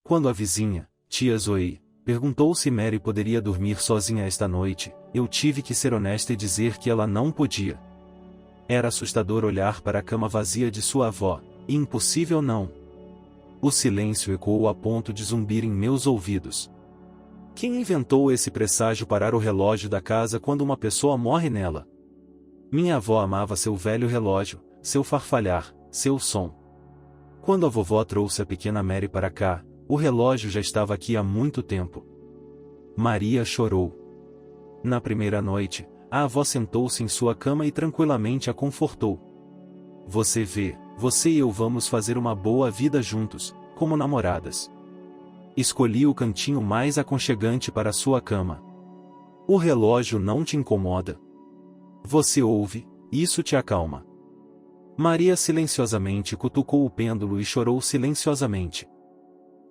Quando a vizinha, tia Zoe, perguntou se Mary poderia dormir sozinha esta noite, eu tive que ser honesta e dizer que ela não podia. Era assustador olhar para a cama vazia de sua avó, e impossível não. O silêncio ecoou a ponto de zumbir em meus ouvidos. Quem inventou esse presságio parar o relógio da casa quando uma pessoa morre nela? Minha avó amava seu velho relógio, seu farfalhar, seu som. Quando a vovó trouxe a pequena Mary para cá, o relógio já estava aqui há muito tempo. Maria chorou. Na primeira noite, a avó sentou-se em sua cama e tranquilamente a confortou. Você vê, você e eu vamos fazer uma boa vida juntos, como namoradas. Escolhi o cantinho mais aconchegante para sua cama. O relógio não te incomoda. Você ouve, isso te acalma. Maria silenciosamente cutucou o pêndulo e chorou silenciosamente.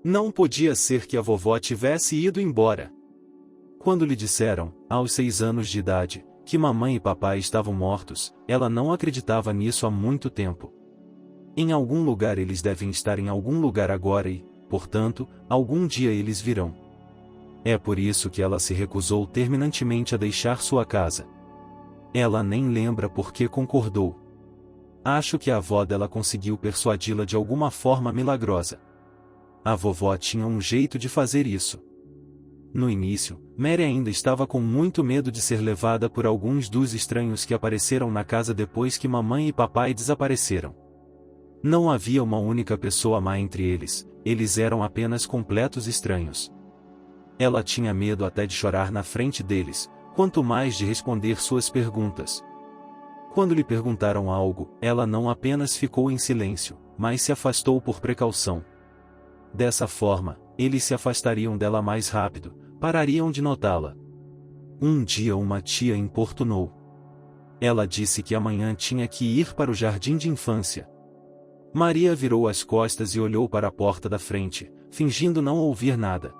Não podia ser que a vovó tivesse ido embora. Quando lhe disseram, aos 6 anos de idade, que mamãe e papai estavam mortos, ela não acreditava nisso há muito tempo. Em algum lugar eles devem estar em algum lugar agora e, portanto, algum dia eles virão. É por isso que ela se recusou terminantemente a deixar sua casa. Ela nem lembra por que concordou. Acho que a avó dela conseguiu persuadi-la de alguma forma milagrosa. A vovó tinha um jeito de fazer isso. No início, Mary ainda estava com muito medo de ser levada por alguns dos estranhos que apareceram na casa depois que mamãe e papai desapareceram. Não havia uma única pessoa má entre eles eram apenas completos estranhos. Ela tinha medo até de chorar na frente deles, quanto mais de responder suas perguntas. Quando lhe perguntaram algo, ela não apenas ficou em silêncio, mas se afastou por precaução. Dessa forma, eles se afastariam dela mais rápido, parariam de notá-la. Um dia uma tia importunou. Ela disse que amanhã tinha que ir para o jardim de infância. Maria virou as costas e olhou para a porta da frente, fingindo não ouvir nada.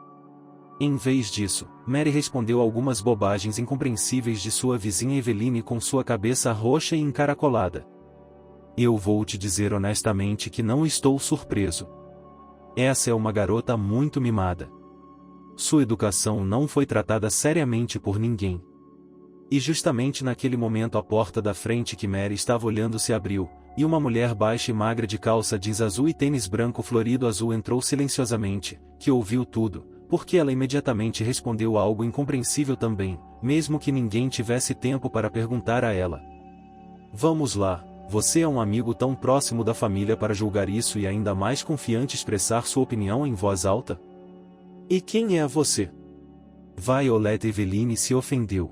Em vez disso, Mary respondeu algumas bobagens incompreensíveis de sua vizinha Eveline com sua cabeça roxa e encaracolada. Eu vou te dizer honestamente que não estou surpreso. Essa é uma garota muito mimada. Sua educação não foi tratada seriamente por ninguém. E justamente naquele momento a porta da frente que Mary estava olhando se abriu, e uma mulher baixa e magra de calça jeans azul e tênis branco florido azul entrou silenciosamente, que ouviu tudo, porque ela imediatamente respondeu algo incompreensível também, mesmo que ninguém tivesse tempo para perguntar a ela. Vamos lá. Você é um amigo tão próximo da família para julgar isso e ainda mais confiante expressar sua opinião em voz alta? E quem é você? Violeta Eveline se ofendeu.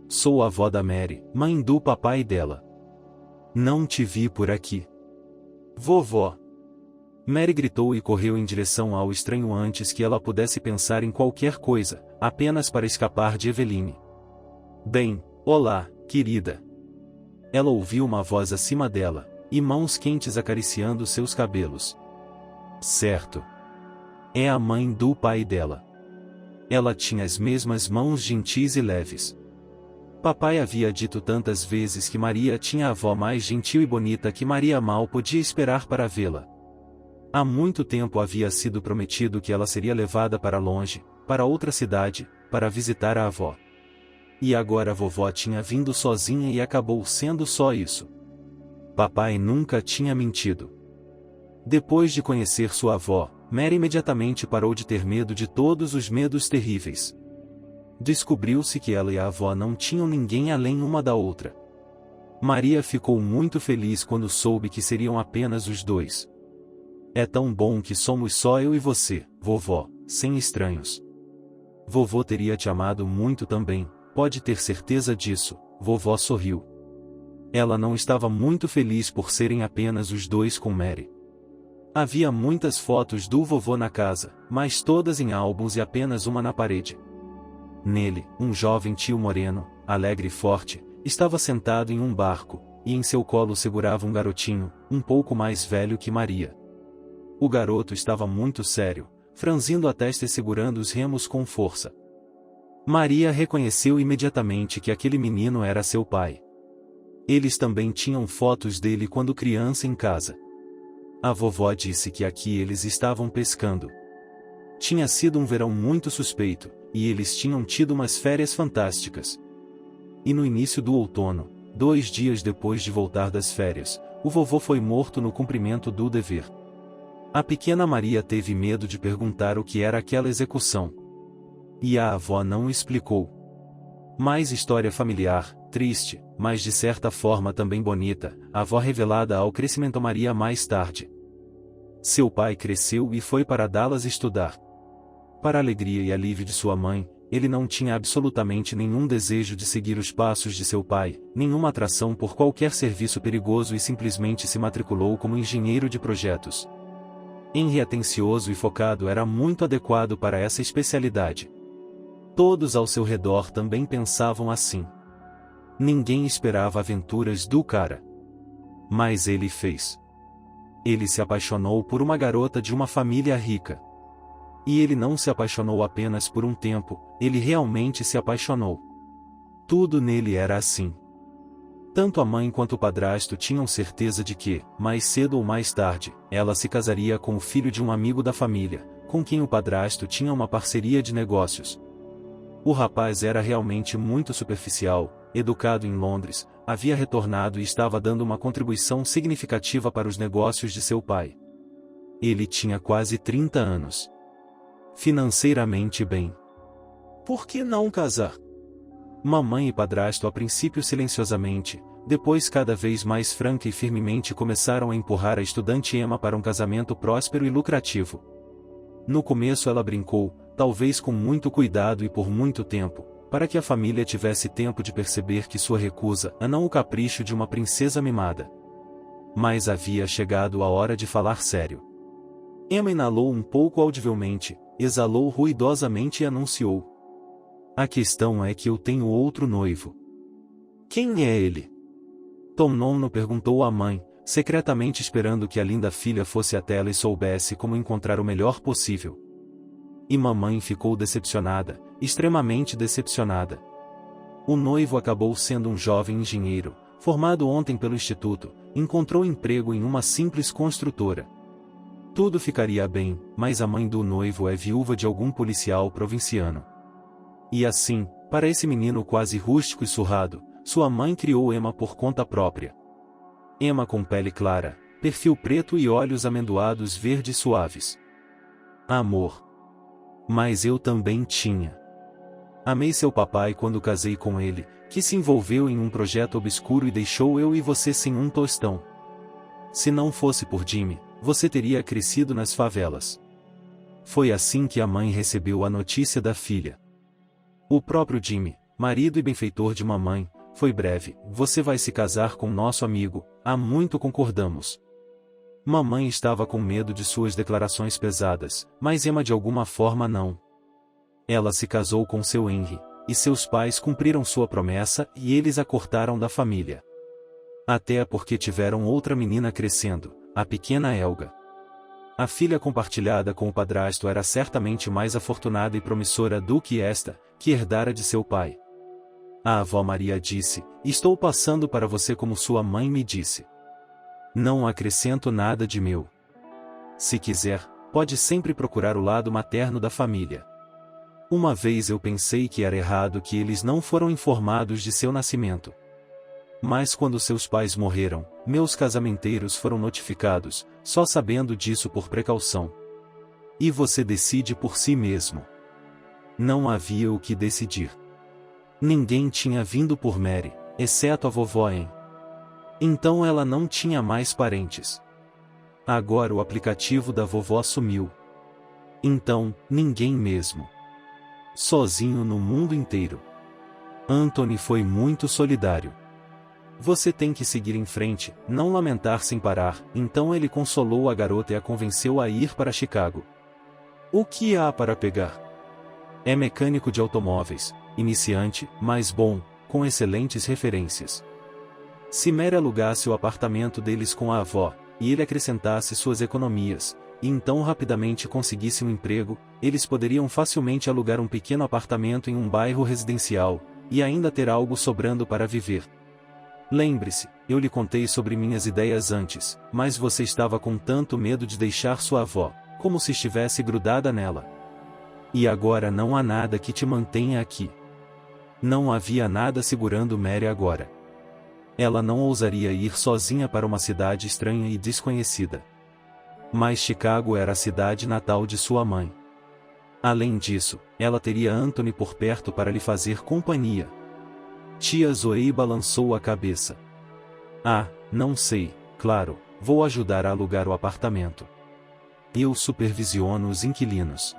Sou a avó da Mary, mãe do papai dela. Não te vi por aqui. Vovó. Mary gritou e correu em direção ao estranho antes que ela pudesse pensar em qualquer coisa, apenas para escapar de Eveline. Bem, olá, querida. Ela ouviu uma voz acima dela, e mãos quentes acariciando seus cabelos. Certo. É a mãe do pai dela. Ela tinha as mesmas mãos gentis e leves. Papai havia dito tantas vezes que Maria tinha a avó mais gentil e bonita que Maria mal podia esperar para vê-la. Há muito tempo havia sido prometido que ela seria levada para longe, para outra cidade, para visitar a avó. E agora a vovó tinha vindo sozinha e acabou sendo só isso. Papai nunca tinha mentido. Depois de conhecer sua avó, Mary imediatamente parou de ter medo de todos os medos terríveis. Descobriu-se que ela e a avó não tinham ninguém além uma da outra. Maria ficou muito feliz quando soube que seriam apenas os dois. É tão bom que somos só eu e você, vovó, sem estranhos. Vovô teria te amado muito também. Pode ter certeza disso, vovó sorriu. Ela não estava muito feliz por serem apenas os dois com Mary. Havia muitas fotos do vovô na casa, mas todas em álbuns e apenas uma na parede. Nele, um jovem tio moreno, alegre e forte, estava sentado em um barco, e em seu colo segurava um garotinho, um pouco mais velho que Maria. O garoto estava muito sério, franzindo a testa e segurando os remos com força. Maria reconheceu imediatamente que aquele menino era seu pai. Eles também tinham fotos dele quando criança em casa. A vovó disse que aqui eles estavam pescando. Tinha sido um verão muito suspeito, e eles tinham tido umas férias fantásticas. E no início do outono, 2 dias depois de voltar das férias, o vovô foi morto no cumprimento do dever. A pequena Maria teve medo de perguntar o que era aquela execução. E a avó não explicou. Mais história familiar, triste, mas de certa forma também bonita, a avó revelada ao crescimento Maria mais tarde. Seu pai cresceu e foi para Dallas estudar. Para a alegria e alívio de sua mãe, ele não tinha absolutamente nenhum desejo de seguir os passos de seu pai, nenhuma atração por qualquer serviço perigoso e simplesmente se matriculou como engenheiro de projetos. Henry, atencioso e focado, era muito adequado para essa especialidade. Todos ao seu redor também pensavam assim. Ninguém esperava aventuras do cara. Mas ele fez. Ele se apaixonou por uma garota de uma família rica. E ele não se apaixonou apenas por um tempo, ele realmente se apaixonou. Tudo nele era assim. Tanto a mãe quanto o padrasto tinham certeza de que, mais cedo ou mais tarde, ela se casaria com o filho de um amigo da família, com quem o padrasto tinha uma parceria de negócios. O rapaz era realmente muito superficial, educado em Londres, havia retornado e estava dando uma contribuição significativa para os negócios de seu pai. Ele tinha quase 30 anos. Financeiramente bem. Por que não casar? Mamãe e padrasto a princípio silenciosamente, depois cada vez mais franca e firmemente começaram a empurrar a estudante Emma para um casamento próspero e lucrativo. No começo ela brincou, talvez com muito cuidado e por muito tempo, para que a família tivesse tempo de perceber que sua recusa era não o capricho de uma princesa mimada. Mas havia chegado a hora de falar sério. Emma inalou um pouco audivelmente, exalou ruidosamente e anunciou: "A questão é que eu tenho outro noivo." "Quem é ele?" Tom Nono perguntou à mãe, secretamente esperando que a linda filha fosse até ela e soubesse como encontrar o melhor possível. E mamãe ficou decepcionada, extremamente decepcionada. O noivo acabou sendo um jovem engenheiro, formado ontem pelo instituto, encontrou emprego em uma simples construtora. Tudo ficaria bem, mas a mãe do noivo é viúva de algum policial provinciano. E assim, para esse menino quase rústico e surrado, sua mãe criou Emma por conta própria. Emma com pele clara, perfil preto e olhos amendoados verdes suaves. Amor. Mas eu também tinha. Amei seu papai quando casei com ele, que se envolveu em um projeto obscuro e deixou eu e você sem um tostão. Se não fosse por Jimmy, você teria crescido nas favelas. Foi assim que a mãe recebeu a notícia da filha. O próprio Jimmy, marido e benfeitor de mamãe, foi breve: "Você vai se casar com nosso amigo, há muito concordamos." Mamãe estava com medo de suas declarações pesadas, mas Emma de alguma forma não. Ela se casou com seu Henry, e seus pais cumpriram sua promessa e eles a cortaram da família. Até porque tiveram outra menina crescendo, a pequena Helga. A filha compartilhada com o padrasto era certamente mais afortunada e promissora do que esta, que herdara de seu pai. A avó Maria disse: "Estou passando para você como sua mãe me disse. Não acrescento nada de meu. Se quiser, pode sempre procurar o lado materno da família." Uma vez eu pensei que era errado que eles não foram informados de seu nascimento. Mas quando seus pais morreram, meus casamenteiros foram notificados, só sabendo disso por precaução. E você decide por si mesmo. Não havia o que decidir. Ninguém tinha vindo por Mary, exceto a vovó Ann. Então ela não tinha mais parentes. Agora o aplicativo da vovó sumiu. Então, ninguém mesmo. Sozinho no mundo inteiro. Anthony foi muito solidário. "Você tem que seguir em frente, não lamentar sem parar." Então ele consolou a garota e a convenceu a ir para Chicago. "O que há para pegar?" É mecânico de automóveis, iniciante, mas bom, com excelentes referências. Se Mary alugasse o apartamento deles com a avó, e ele acrescentasse suas economias, e então rapidamente conseguisse um emprego, eles poderiam facilmente alugar um pequeno apartamento em um bairro residencial, e ainda ter algo sobrando para viver. Lembre-se, eu lhe contei sobre minhas ideias antes, mas você estava com tanto medo de deixar sua avó, como se estivesse grudada nela. E agora não há nada que te mantenha aqui. Não havia nada segurando Mary agora. Ela não ousaria ir sozinha para uma cidade estranha e desconhecida. Mas Chicago era a cidade natal de sua mãe. Além disso, ela teria Anthony por perto para lhe fazer companhia. Tia Zoe balançou a cabeça. Ah, não sei, claro, vou ajudar a alugar o apartamento. Eu supervisiono os inquilinos.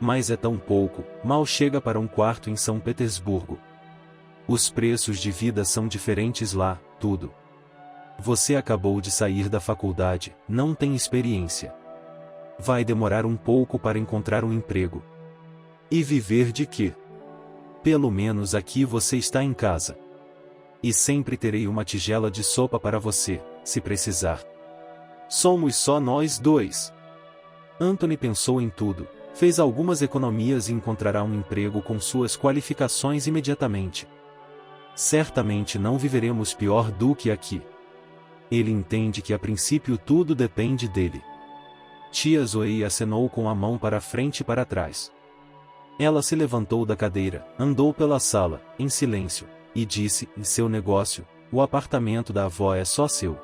Mas é tão pouco, mal chega para um quarto em São Petersburgo. Os preços de vida são diferentes lá, tudo. Você acabou de sair da faculdade, não tem experiência. Vai demorar um pouco para encontrar um emprego. E viver de quê? Pelo menos aqui você está em casa. E sempre terei uma tigela de sopa para você, se precisar. Somos só nós dois. Anthony pensou em tudo, fez algumas economias e encontrará um emprego com suas qualificações imediatamente. Certamente não viveremos pior do que aqui. Ele entende que a princípio tudo depende dele. Tia Zoe acenou com a mão para frente e para trás. Ela se levantou da cadeira, andou pela sala, em silêncio, e disse, em seu negócio, o apartamento da avó é só seu.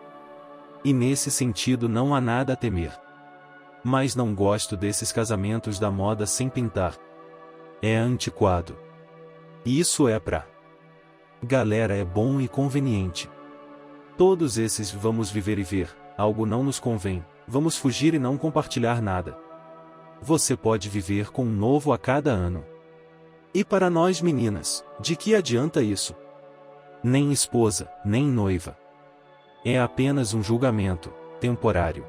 E nesse sentido não há nada a temer. Mas não gosto desses casamentos da moda sem pintar. É antiquado. Isso é pra galera é bom e conveniente. Todos esses vamos viver e ver, algo não nos convém, vamos fugir e não compartilhar nada. Você pode viver com um novo a cada ano. E para nós meninas, de que adianta isso? Nem esposa, nem noiva. É apenas um julgamento, temporário.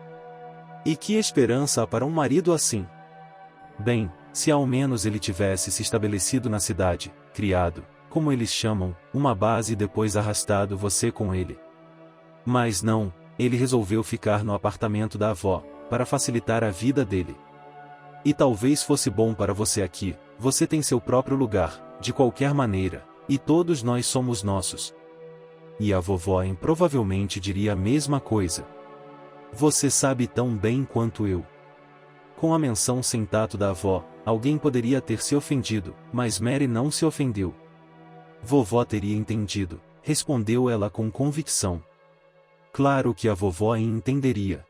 E que esperança há para um marido assim? Bem, se ao menos ele tivesse se estabelecido na cidade, criado, como eles chamam, uma base e depois arrastado você com ele. Mas não, ele resolveu ficar no apartamento da avó, para facilitar a vida dele. E talvez fosse bom para você aqui, você tem seu próprio lugar, de qualquer maneira, e todos nós somos nossos. E a vovó provavelmente diria a mesma coisa. Você sabe tão bem quanto eu. Com a menção sem tato da avó, alguém poderia ter se ofendido, mas Mary não se ofendeu. Vovó teria entendido, respondeu ela com convicção. Claro que a vovó entenderia.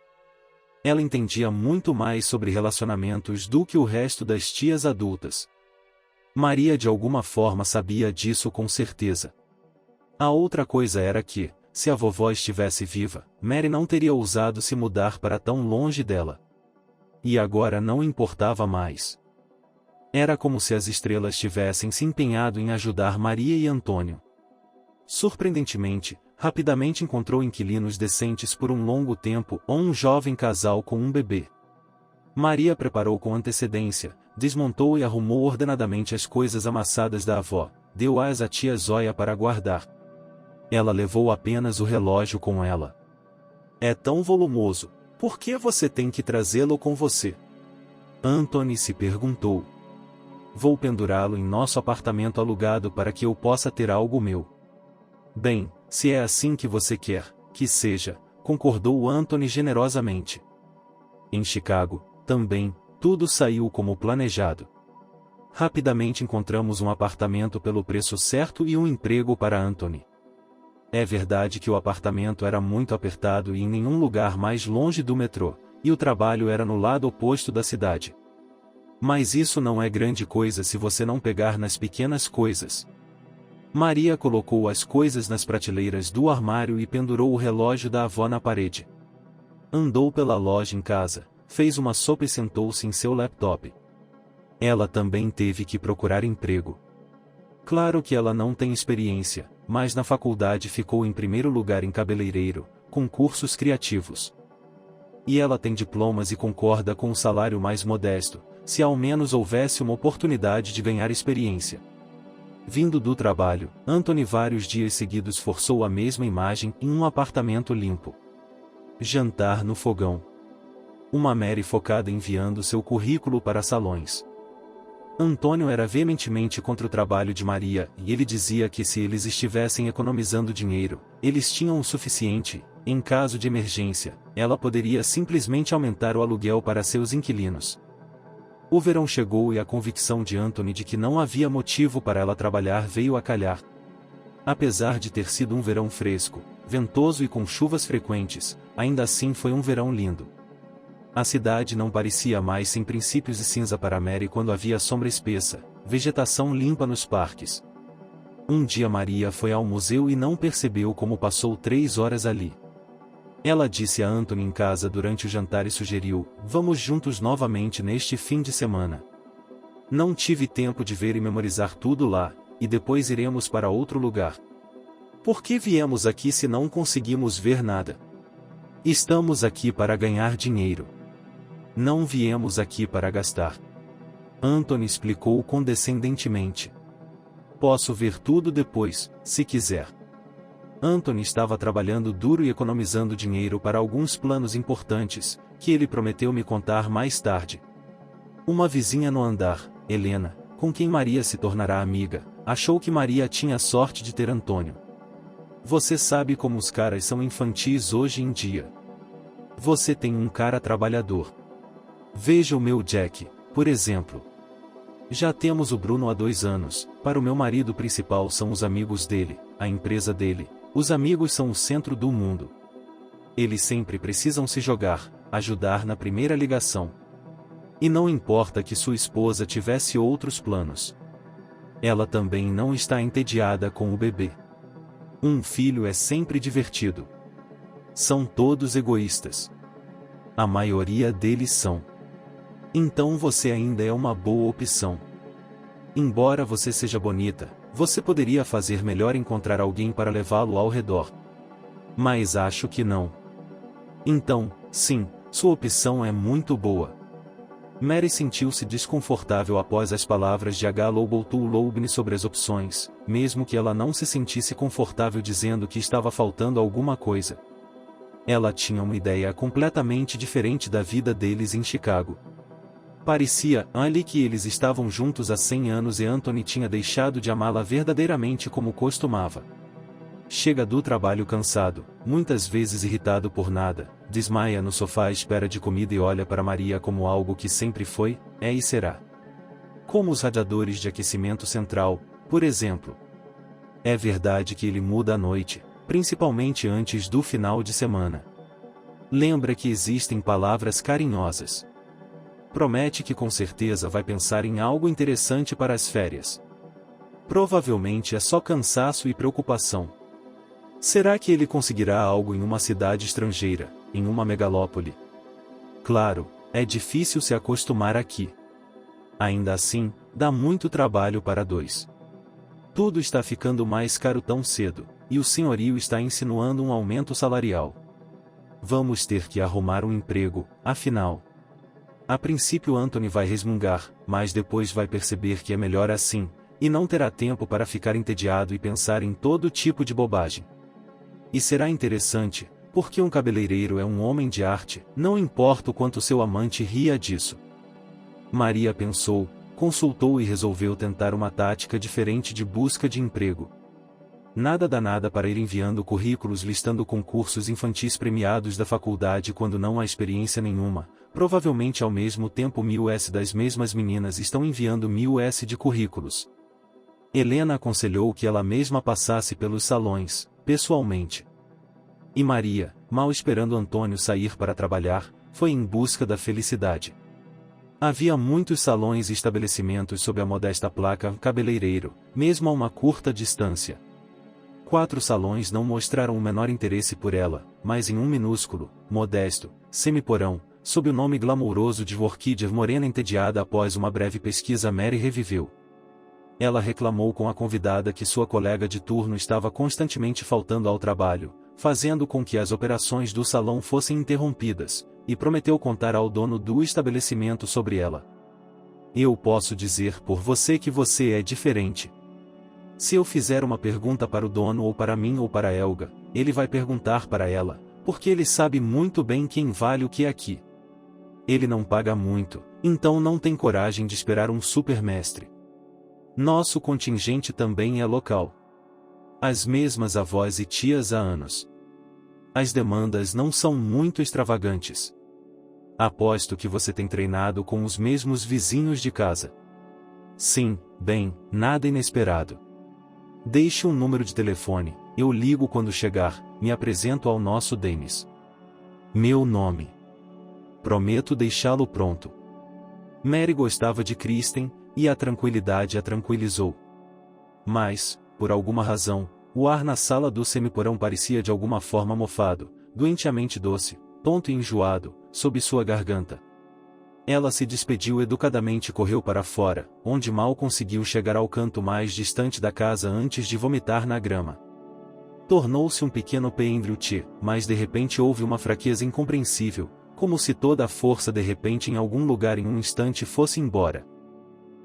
Ela entendia muito mais sobre relacionamentos do que o resto das tias adultas. Maria de alguma forma sabia disso com certeza. A outra coisa era que, se a vovó estivesse viva, Mary não teria ousado se mudar para tão longe dela. E agora não importava mais. Era como se as estrelas tivessem se empenhado em ajudar Maria e Antônio. Surpreendentemente, rapidamente encontrou inquilinos decentes por um longo tempo ou um jovem casal com um bebê. Maria preparou com antecedência, desmontou e arrumou ordenadamente as coisas amassadas da avó, deu-as à tia Zóia para guardar. Ela levou apenas o relógio com ela. É tão volumoso, por que você tem que trazê-lo com você? Anthony se perguntou. Vou pendurá-lo em nosso apartamento alugado para que eu possa ter algo meu. Bem, se é assim que você quer, que seja, concordou Anthony generosamente. Em Chicago, também, tudo saiu como planejado. Rapidamente encontramos um apartamento pelo preço certo e um emprego para Anthony. É verdade que o apartamento era muito apertado e em nenhum lugar mais longe do metrô, e o trabalho era no lado oposto da cidade. Mas isso não é grande coisa se você não pegar nas pequenas coisas. Maria colocou as coisas nas prateleiras do armário e pendurou o relógio da avó na parede. Andou pela loja em casa, fez uma sopa e sentou-se em seu laptop. Ela também teve que procurar emprego. Claro que ela não tem experiência, mas na faculdade ficou em primeiro lugar em cabeleireiro, com cursos criativos. E ela tem diplomas e concorda com um salário mais modesto, se ao menos houvesse uma oportunidade de ganhar experiência. Vindo do trabalho, Anthony vários dias seguidos forçou a mesma imagem em um apartamento limpo. Jantar no fogão. Uma Mary focada enviando seu currículo para salões. Antônio era veementemente contra o trabalho de Maria, e ele dizia que se eles estivessem economizando dinheiro, eles tinham o suficiente, em caso de emergência, ela poderia simplesmente aumentar o aluguel para seus inquilinos. O verão chegou e a convicção de Anthony de que não havia motivo para ela trabalhar veio a calhar. Apesar de ter sido um verão fresco, ventoso e com chuvas frequentes, ainda assim foi um verão lindo. A cidade não parecia mais sem princípios e cinza para Mary quando havia sombra espessa, vegetação limpa nos parques. Um dia Maria foi ao museu e não percebeu como passou 3 horas ali. Ela disse a Anthony em casa durante o jantar e sugeriu: "Vamos juntos novamente neste fim de semana. Não tive tempo de ver e memorizar tudo lá, e depois iremos para outro lugar. Por que viemos aqui se não conseguimos ver nada? Estamos aqui para ganhar dinheiro. Não viemos aqui para gastar." Anthony explicou condescendentemente. "Posso ver tudo depois, se quiser." Anthony estava trabalhando duro e economizando dinheiro para alguns planos importantes, que ele prometeu me contar mais tarde. Uma vizinha no andar, Helena, com quem Maria se tornará amiga, achou que Maria tinha sorte de ter Antônio. "Você sabe como os caras são infantis hoje em dia. Você tem um cara trabalhador. Veja o meu Jack, por exemplo. Já temos o Bruno há 2 anos, para o meu marido principal são os amigos dele, a empresa dele. Os amigos são o centro do mundo. Eles sempre precisam se jogar, ajudar na primeira ligação. E não importa que sua esposa tivesse outros planos. Ela também não está entediada com o bebê. Um filho é sempre divertido. São todos egoístas. A maioria deles são. Então você ainda é uma boa opção. Embora você seja bonita, você poderia fazer melhor encontrar alguém para levá-lo ao redor. Mas acho que não. Então, sim, sua opção é muito boa." Mary sentiu-se desconfortável após as palavras de H. Louboutin sobre as opções, mesmo que ela não se sentisse confortável dizendo que estava faltando alguma coisa. Ela tinha uma ideia completamente diferente da vida deles em Chicago. Parecia ali que eles estavam juntos há 100 anos e Anthony tinha deixado de amá-la verdadeiramente como costumava. Chega do trabalho cansado, muitas vezes irritado por nada, desmaia no sofá à espera de comida e olha para Maria como algo que sempre foi, é e será. Como os radiadores de aquecimento central, por exemplo. É verdade que ele muda à noite, principalmente antes do final de semana. Lembra que existem palavras carinhosas. Promete que com certeza vai pensar em algo interessante para as férias. Provavelmente é só cansaço e preocupação. Será que ele conseguirá algo em uma cidade estrangeira, em uma megalópole? Claro, é difícil se acostumar aqui. Ainda assim, dá muito trabalho para 2. Tudo está ficando mais caro tão cedo, e o senhorio está insinuando um aumento salarial. Vamos ter que arrumar um emprego, afinal. A princípio Anthony vai resmungar, mas depois vai perceber que é melhor assim, e não terá tempo para ficar entediado e pensar em todo tipo de bobagem. E será interessante, porque um cabeleireiro é um homem de arte, não importa o quanto seu amante ria disso. Maria pensou, consultou e resolveu tentar uma tática diferente de busca de emprego. Nada danada para ir enviando currículos listando concursos infantis premiados da faculdade quando não há experiência nenhuma. Provavelmente ao mesmo tempo 1000 US das mesmas meninas estão enviando 1000 US de currículos. Helena aconselhou que ela mesma passasse pelos salões, pessoalmente. E Maria, mal esperando Antônio sair para trabalhar, foi em busca da felicidade. Havia muitos salões e estabelecimentos sob a modesta placa cabeleireiro, mesmo a uma curta distância. 4 salões não mostraram o menor interesse por ela, mas em um minúsculo, modesto, semiporão, sob o nome glamouroso de Orquídea Morena entediada após uma breve pesquisa Mary reviveu. Ela reclamou com a convidada que sua colega de turno estava constantemente faltando ao trabalho, fazendo com que as operações do salão fossem interrompidas, e prometeu contar ao dono do estabelecimento sobre ela. "Eu posso dizer por você que você é diferente. Se eu fizer uma pergunta para o dono ou para mim ou para Helga, ele vai perguntar para ela, porque ele sabe muito bem quem vale o que é aqui. Ele não paga muito, então não tem coragem de esperar um supermestre. Nosso contingente também é local. As mesmas avós e tias há anos. As demandas não são muito extravagantes. Aposto que você tem treinado com os mesmos vizinhos de casa. Sim, bem, nada inesperado. Deixe um número de telefone, eu ligo quando chegar, me apresento ao nosso Dennis. Meu nome. Prometo deixá-lo pronto. Mary gostava de Kristen, e a tranquilidade a tranquilizou. Mas, por alguma razão, o ar na sala do semiporão parecia de alguma forma mofado, doentiamente doce, tonto e enjoado, sob sua garganta. Ela se despediu educadamente e correu para fora, onde mal conseguiu chegar ao canto mais distante da casa antes de vomitar na grama. Tornou-se um pequeno P. Mas de repente houve uma fraqueza incompreensível, como se toda a força de repente em algum lugar em um instante fosse embora.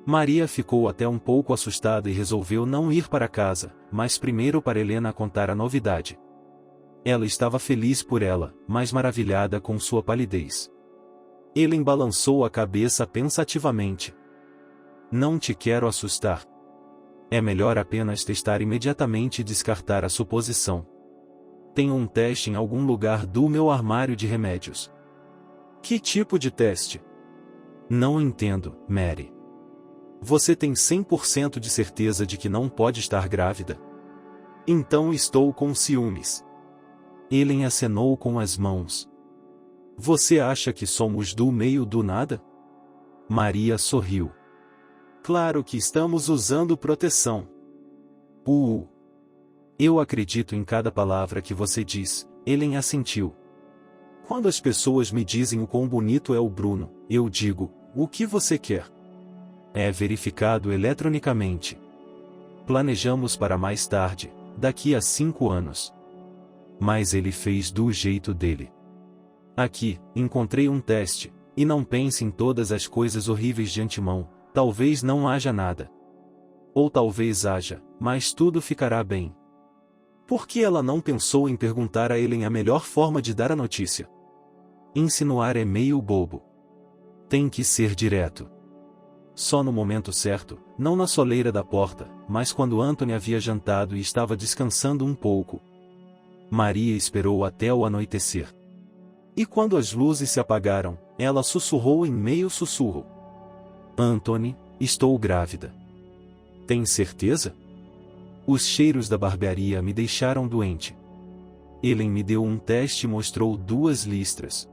Maria ficou até um pouco assustada e resolveu não ir para casa, mas primeiro para Helena contar a novidade. Ela estava feliz por ela, mas maravilhada com sua palidez. Helen balançou a cabeça pensativamente. Não te quero assustar. É melhor apenas testar imediatamente e descartar a suposição. Tenho um teste em algum lugar do meu armário de remédios. Que tipo de teste? Não entendo, Mary. Você tem 100% de certeza de que não pode estar grávida? Então estou com ciúmes. Helen acenou com as mãos. Você acha que somos do meio do nada? Maria sorriu. Claro que estamos usando proteção. Eu acredito em cada palavra que você diz, Helen assentiu. Quando as pessoas me dizem o quão bonito é o Bruno, eu digo, o que você quer? É verificado eletronicamente. Planejamos para mais tarde, daqui a 5 anos. Mas ele fez do jeito dele. Aqui, encontrei um teste, e não pense em todas as coisas horríveis de antemão, talvez não haja nada. Ou talvez haja, mas tudo ficará bem. Por que ela não pensou em perguntar a Helen a melhor forma de dar a notícia? Insinuar é meio bobo. Tem que ser direto. Só no momento certo, não na soleira da porta, mas quando Anthony havia jantado e estava descansando um pouco. Maria esperou até o anoitecer. E quando as luzes se apagaram, ela sussurrou em meio sussurro. Anthony, estou grávida. Tem certeza? Os cheiros da barbearia me deixaram doente. Helen me deu um teste e mostrou 2 listras.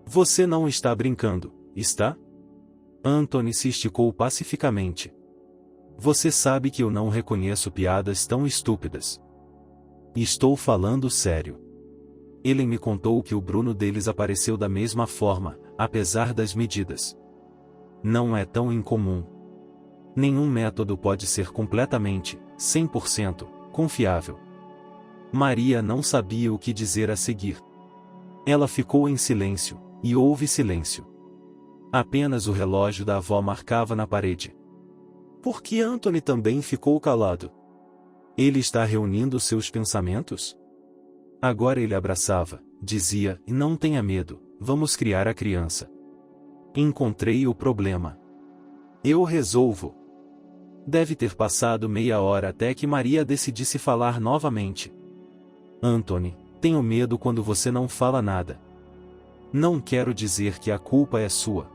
Você não está brincando, está? Anthony se esticou pacificamente. Você sabe que eu não reconheço piadas tão estúpidas. Estou falando sério. Helen me contou que o Bruno deles apareceu da mesma forma, apesar das medidas. Não é tão incomum. Nenhum método pode ser completamente, 100%, confiável. Maria não sabia o que dizer a seguir. Ela ficou em silêncio, e houve silêncio. Apenas o relógio da avó marcava na parede. Por que Anthony também ficou calado? Ele está reunindo seus pensamentos? Agora ele abraçava, dizia, e não tenha medo, vamos criar a criança. Encontrei o problema. Eu resolvo. Deve ter passado meia hora até que Maria decidisse falar novamente. Anthony, tenho medo quando você não fala nada. Não quero dizer que a culpa é sua.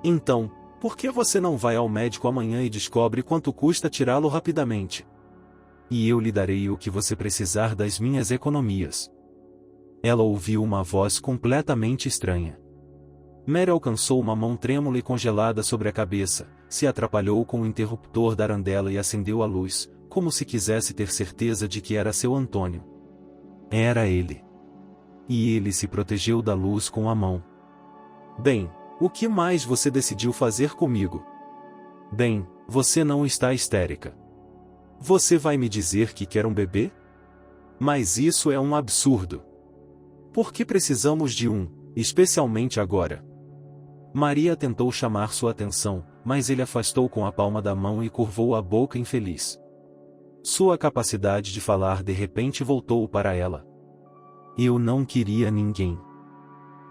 Então, por que você não vai ao médico amanhã e descobre quanto custa tirá-lo rapidamente? E eu lhe darei o que você precisar das minhas economias. Ela ouviu uma voz completamente estranha. Mary alcançou uma mão trêmula e congelada sobre a cabeça, se atrapalhou com o interruptor da arandela e acendeu a luz, como se quisesse ter certeza de que era seu Antônio. Era ele. E ele se protegeu da luz com a mão. Bem, o que mais você decidiu fazer comigo? Bem, você não está histérica. Você vai me dizer que quer um bebê? Mas isso é um absurdo. Por que precisamos de um, especialmente agora? Maria tentou chamar sua atenção, mas ele afastou com a palma da mão e curvou a boca infeliz. Sua capacidade de falar de repente voltou para ela. Eu não queria ninguém.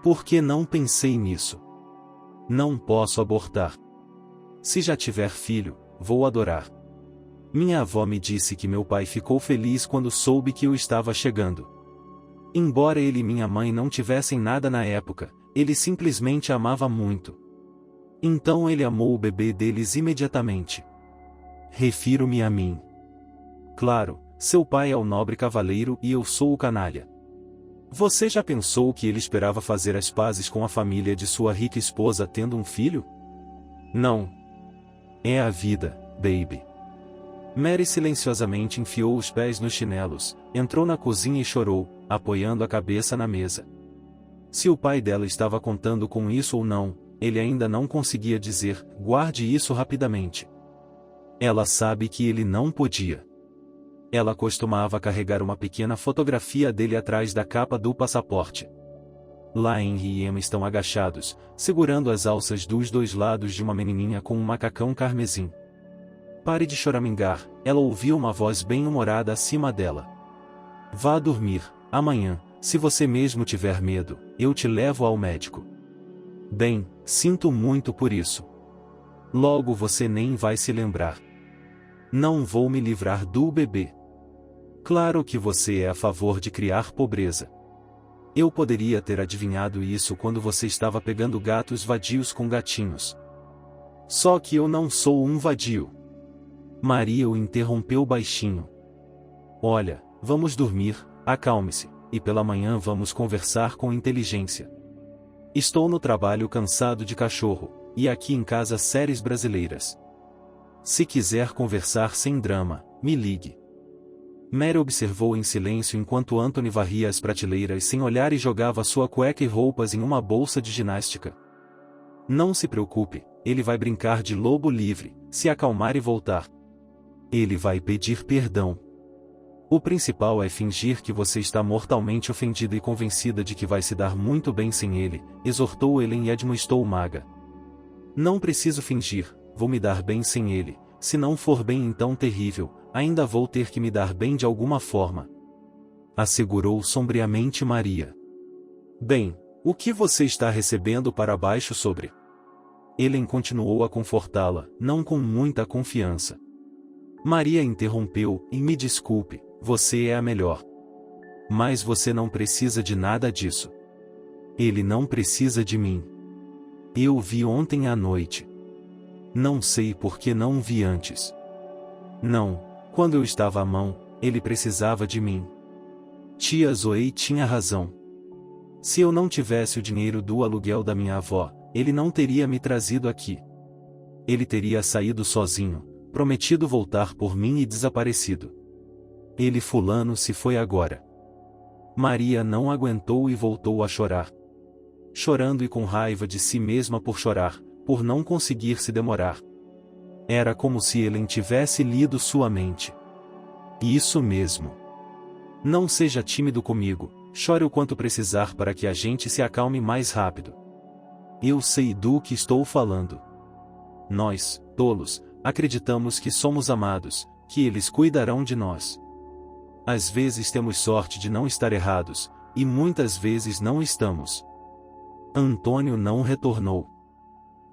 Por que não pensei nisso? Não posso abortar. Se já tiver filho, vou adorar. Minha avó me disse que meu pai ficou feliz quando soube que eu estava chegando. Embora ele e minha mãe não tivessem nada na época, ele simplesmente amava muito. Então ele amou o bebê deles imediatamente. Refiro-me a mim. Claro, seu pai é o nobre cavaleiro e eu sou o canalha. Você já pensou que ele esperava fazer as pazes com a família de sua rica esposa tendo um filho? Não. É a vida, baby. Mary silenciosamente enfiou os pés nos chinelos, entrou na cozinha e chorou, apoiando a cabeça na mesa. Se o pai dela estava contando com isso ou não, ele ainda não conseguia dizer. Guarde isso rapidamente. Ela sabe que ele não podia. Ela costumava carregar uma pequena fotografia dele atrás da capa do passaporte. Lá Henry e Emma estão agachados, segurando as alças dos dois lados de uma menininha com um macacão carmesim. Pare de choramingar, ela ouviu uma voz bem-humorada acima dela. Vá dormir, amanhã, se você mesmo tiver medo, eu te levo ao médico. Bem, sinto muito por isso. Logo você nem vai se lembrar. Não vou me livrar do bebê. Claro que você é a favor de criar pobreza. Eu poderia ter adivinhado isso quando você estava pegando gatos vadios com gatinhos. Só que eu não sou um vadio. Maria o interrompeu baixinho. Olha, vamos dormir, acalme-se, e pela manhã vamos conversar com inteligência. Estou no trabalho cansado de cachorro, e aqui em casa séries brasileiras. Se quiser conversar sem drama, me ligue. Mary observou em silêncio enquanto Anthony varria as prateleiras sem olhar e jogava sua cueca e roupas em uma bolsa de ginástica. Não se preocupe, ele vai brincar de lobo livre, se acalmar e voltar. Ele vai pedir perdão. O principal é fingir que você está mortalmente ofendida e convencida de que vai se dar muito bem sem ele, exortou Ellen e admoestou Maga. Não preciso fingir, vou me dar bem sem ele, se não for bem então terrível, ainda vou ter que me dar bem de alguma forma. Assegurou sombriamente Maria. Bem, o que você está recebendo para baixo sobre? Ellen continuou a confortá-la, não com muita confiança. Maria interrompeu, e me desculpe, você é a melhor. Mas você não precisa de nada disso. Ele não precisa de mim. Eu o vi ontem à noite. Não sei por que não o vi antes. Não, quando eu estava à mão, ele precisava de mim. Tia Zoe tinha razão. Se eu não tivesse o dinheiro do aluguel da minha avó, ele não teria me trazido aqui. Ele teria saído sozinho, prometido voltar por mim e desaparecido. Ele fulano se foi agora. Maria não aguentou e voltou a chorar. Chorando e com raiva de si mesma por chorar, por não conseguir se demorar. Era como se Ellen tivesse lido sua mente. Isso mesmo. Não seja tímido comigo, chore o quanto precisar para que a gente se acalme mais rápido. Eu sei do que estou falando. Nós, tolos, acreditamos que somos amados, que eles cuidarão de nós. Às vezes temos sorte de não estar errados, e muitas vezes não estamos. Antônio não retornou.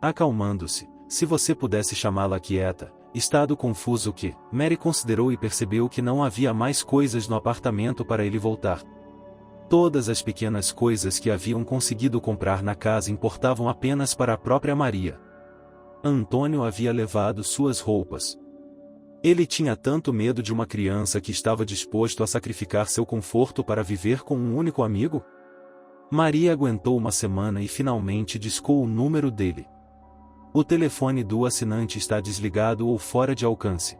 Acalmando-se, se você pudesse chamá-la quieta, estado confuso que, Mary considerou e percebeu que não havia mais coisas no apartamento para ele voltar. Todas as pequenas coisas que haviam conseguido comprar na casa importavam apenas para a própria Maria. Antônio havia levado suas roupas. Ele tinha tanto medo de uma criança que estava disposto a sacrificar seu conforto para viver com um único amigo? Maria aguentou uma semana e finalmente discou o número dele. O telefone do assinante está desligado ou fora de alcance.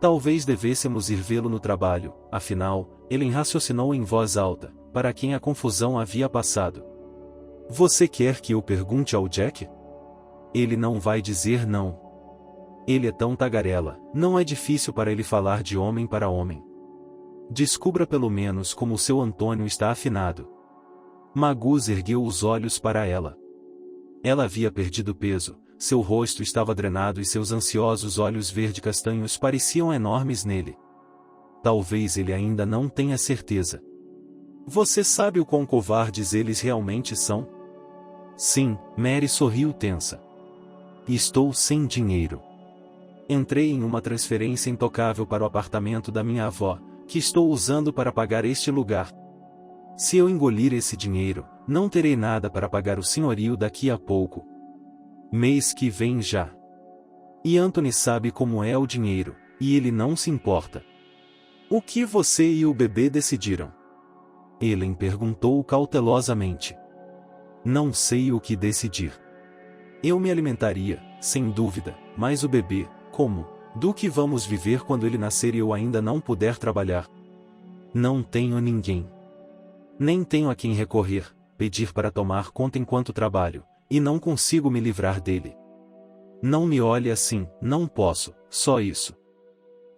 Talvez devêssemos ir vê-lo no trabalho, afinal, ele raciocinou em voz alta, para quem a confusão havia passado. Você quer que eu pergunte ao Jack? Ele não vai dizer não. Ele é tão tagarela, não é difícil para ele falar de homem para homem. Descubra pelo menos como o seu Antônio está afinado. Magus ergueu os olhos para ela. Ela havia perdido peso, seu rosto estava drenado e seus ansiosos olhos verde-castanhos pareciam enormes nele. Talvez ele ainda não tenha certeza. Você sabe o quão covardes eles realmente são? Sim, Mary sorriu tensa. Estou sem dinheiro. Entrei em uma transferência intocável para o apartamento da minha avó, que estou usando para pagar este lugar. Se eu engolir esse dinheiro, não terei nada para pagar o senhorio daqui a pouco. Mês que vem já. E Anthony sabe como é o dinheiro, e ele não se importa. O que você e o bebê decidiram? Ellen perguntou cautelosamente. Não sei o que decidir. Eu me alimentaria, sem dúvida, mas o bebê, como? Do que vamos viver quando ele nascer e eu ainda não puder trabalhar? Não tenho ninguém. Nem tenho a quem recorrer, pedir para tomar conta enquanto trabalho, e não consigo me livrar dele. Não me olhe assim, não posso, só isso.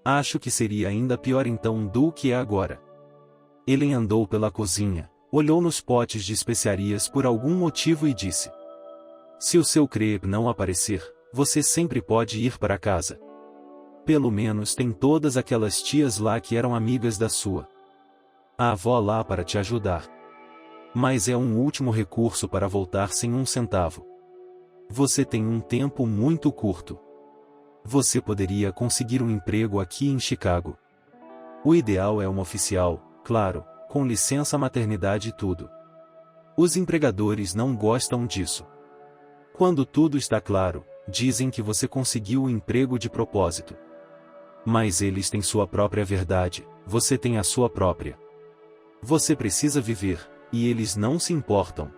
Acho que seria ainda pior então do que é agora. Ellen andou pela cozinha, olhou nos potes de especiarias por algum motivo e disse: se o seu crepe não aparecer, você sempre pode ir para casa. Pelo menos tem todas aquelas tias lá que eram amigas da sua a avó lá para te ajudar. Mas é um último recurso para voltar sem um centavo. Você tem um tempo muito curto. Você poderia conseguir um emprego aqui em Chicago. O ideal é uma oficial, claro, com licença maternidade e tudo. Os empregadores não gostam disso. Quando tudo está claro, dizem que você conseguiu o emprego de propósito. Mas eles têm sua própria verdade, você tem a sua própria. Você precisa viver, e eles não se importam.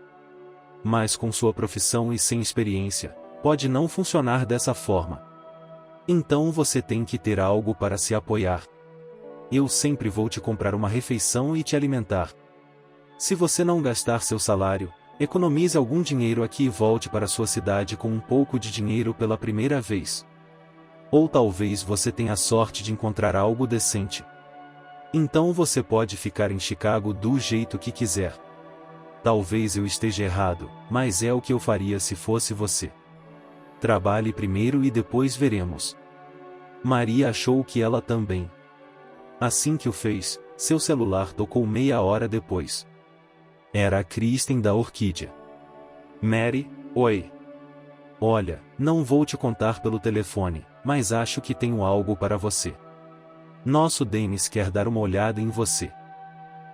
Mas com sua profissão e sem experiência, pode não funcionar dessa forma. Então você tem que ter algo para se apoiar. Eu sempre vou te comprar uma refeição e te alimentar. Se você não gastar seu salário, economize algum dinheiro aqui e volte para sua cidade com um pouco de dinheiro pela primeira vez. Ou talvez você tenha a sorte de encontrar algo decente. Então você pode ficar em Chicago do jeito que quiser. Talvez eu esteja errado, mas é o que eu faria se fosse você. Trabalhe primeiro e depois veremos. Maria achou que ela também. Assim que o fez, seu celular tocou meia hora depois. Era a Kristen da Orquídea. Mary, oi. Olha, não vou te contar pelo telefone, mas acho que tenho algo para você. Nosso Dennis quer dar uma olhada em você.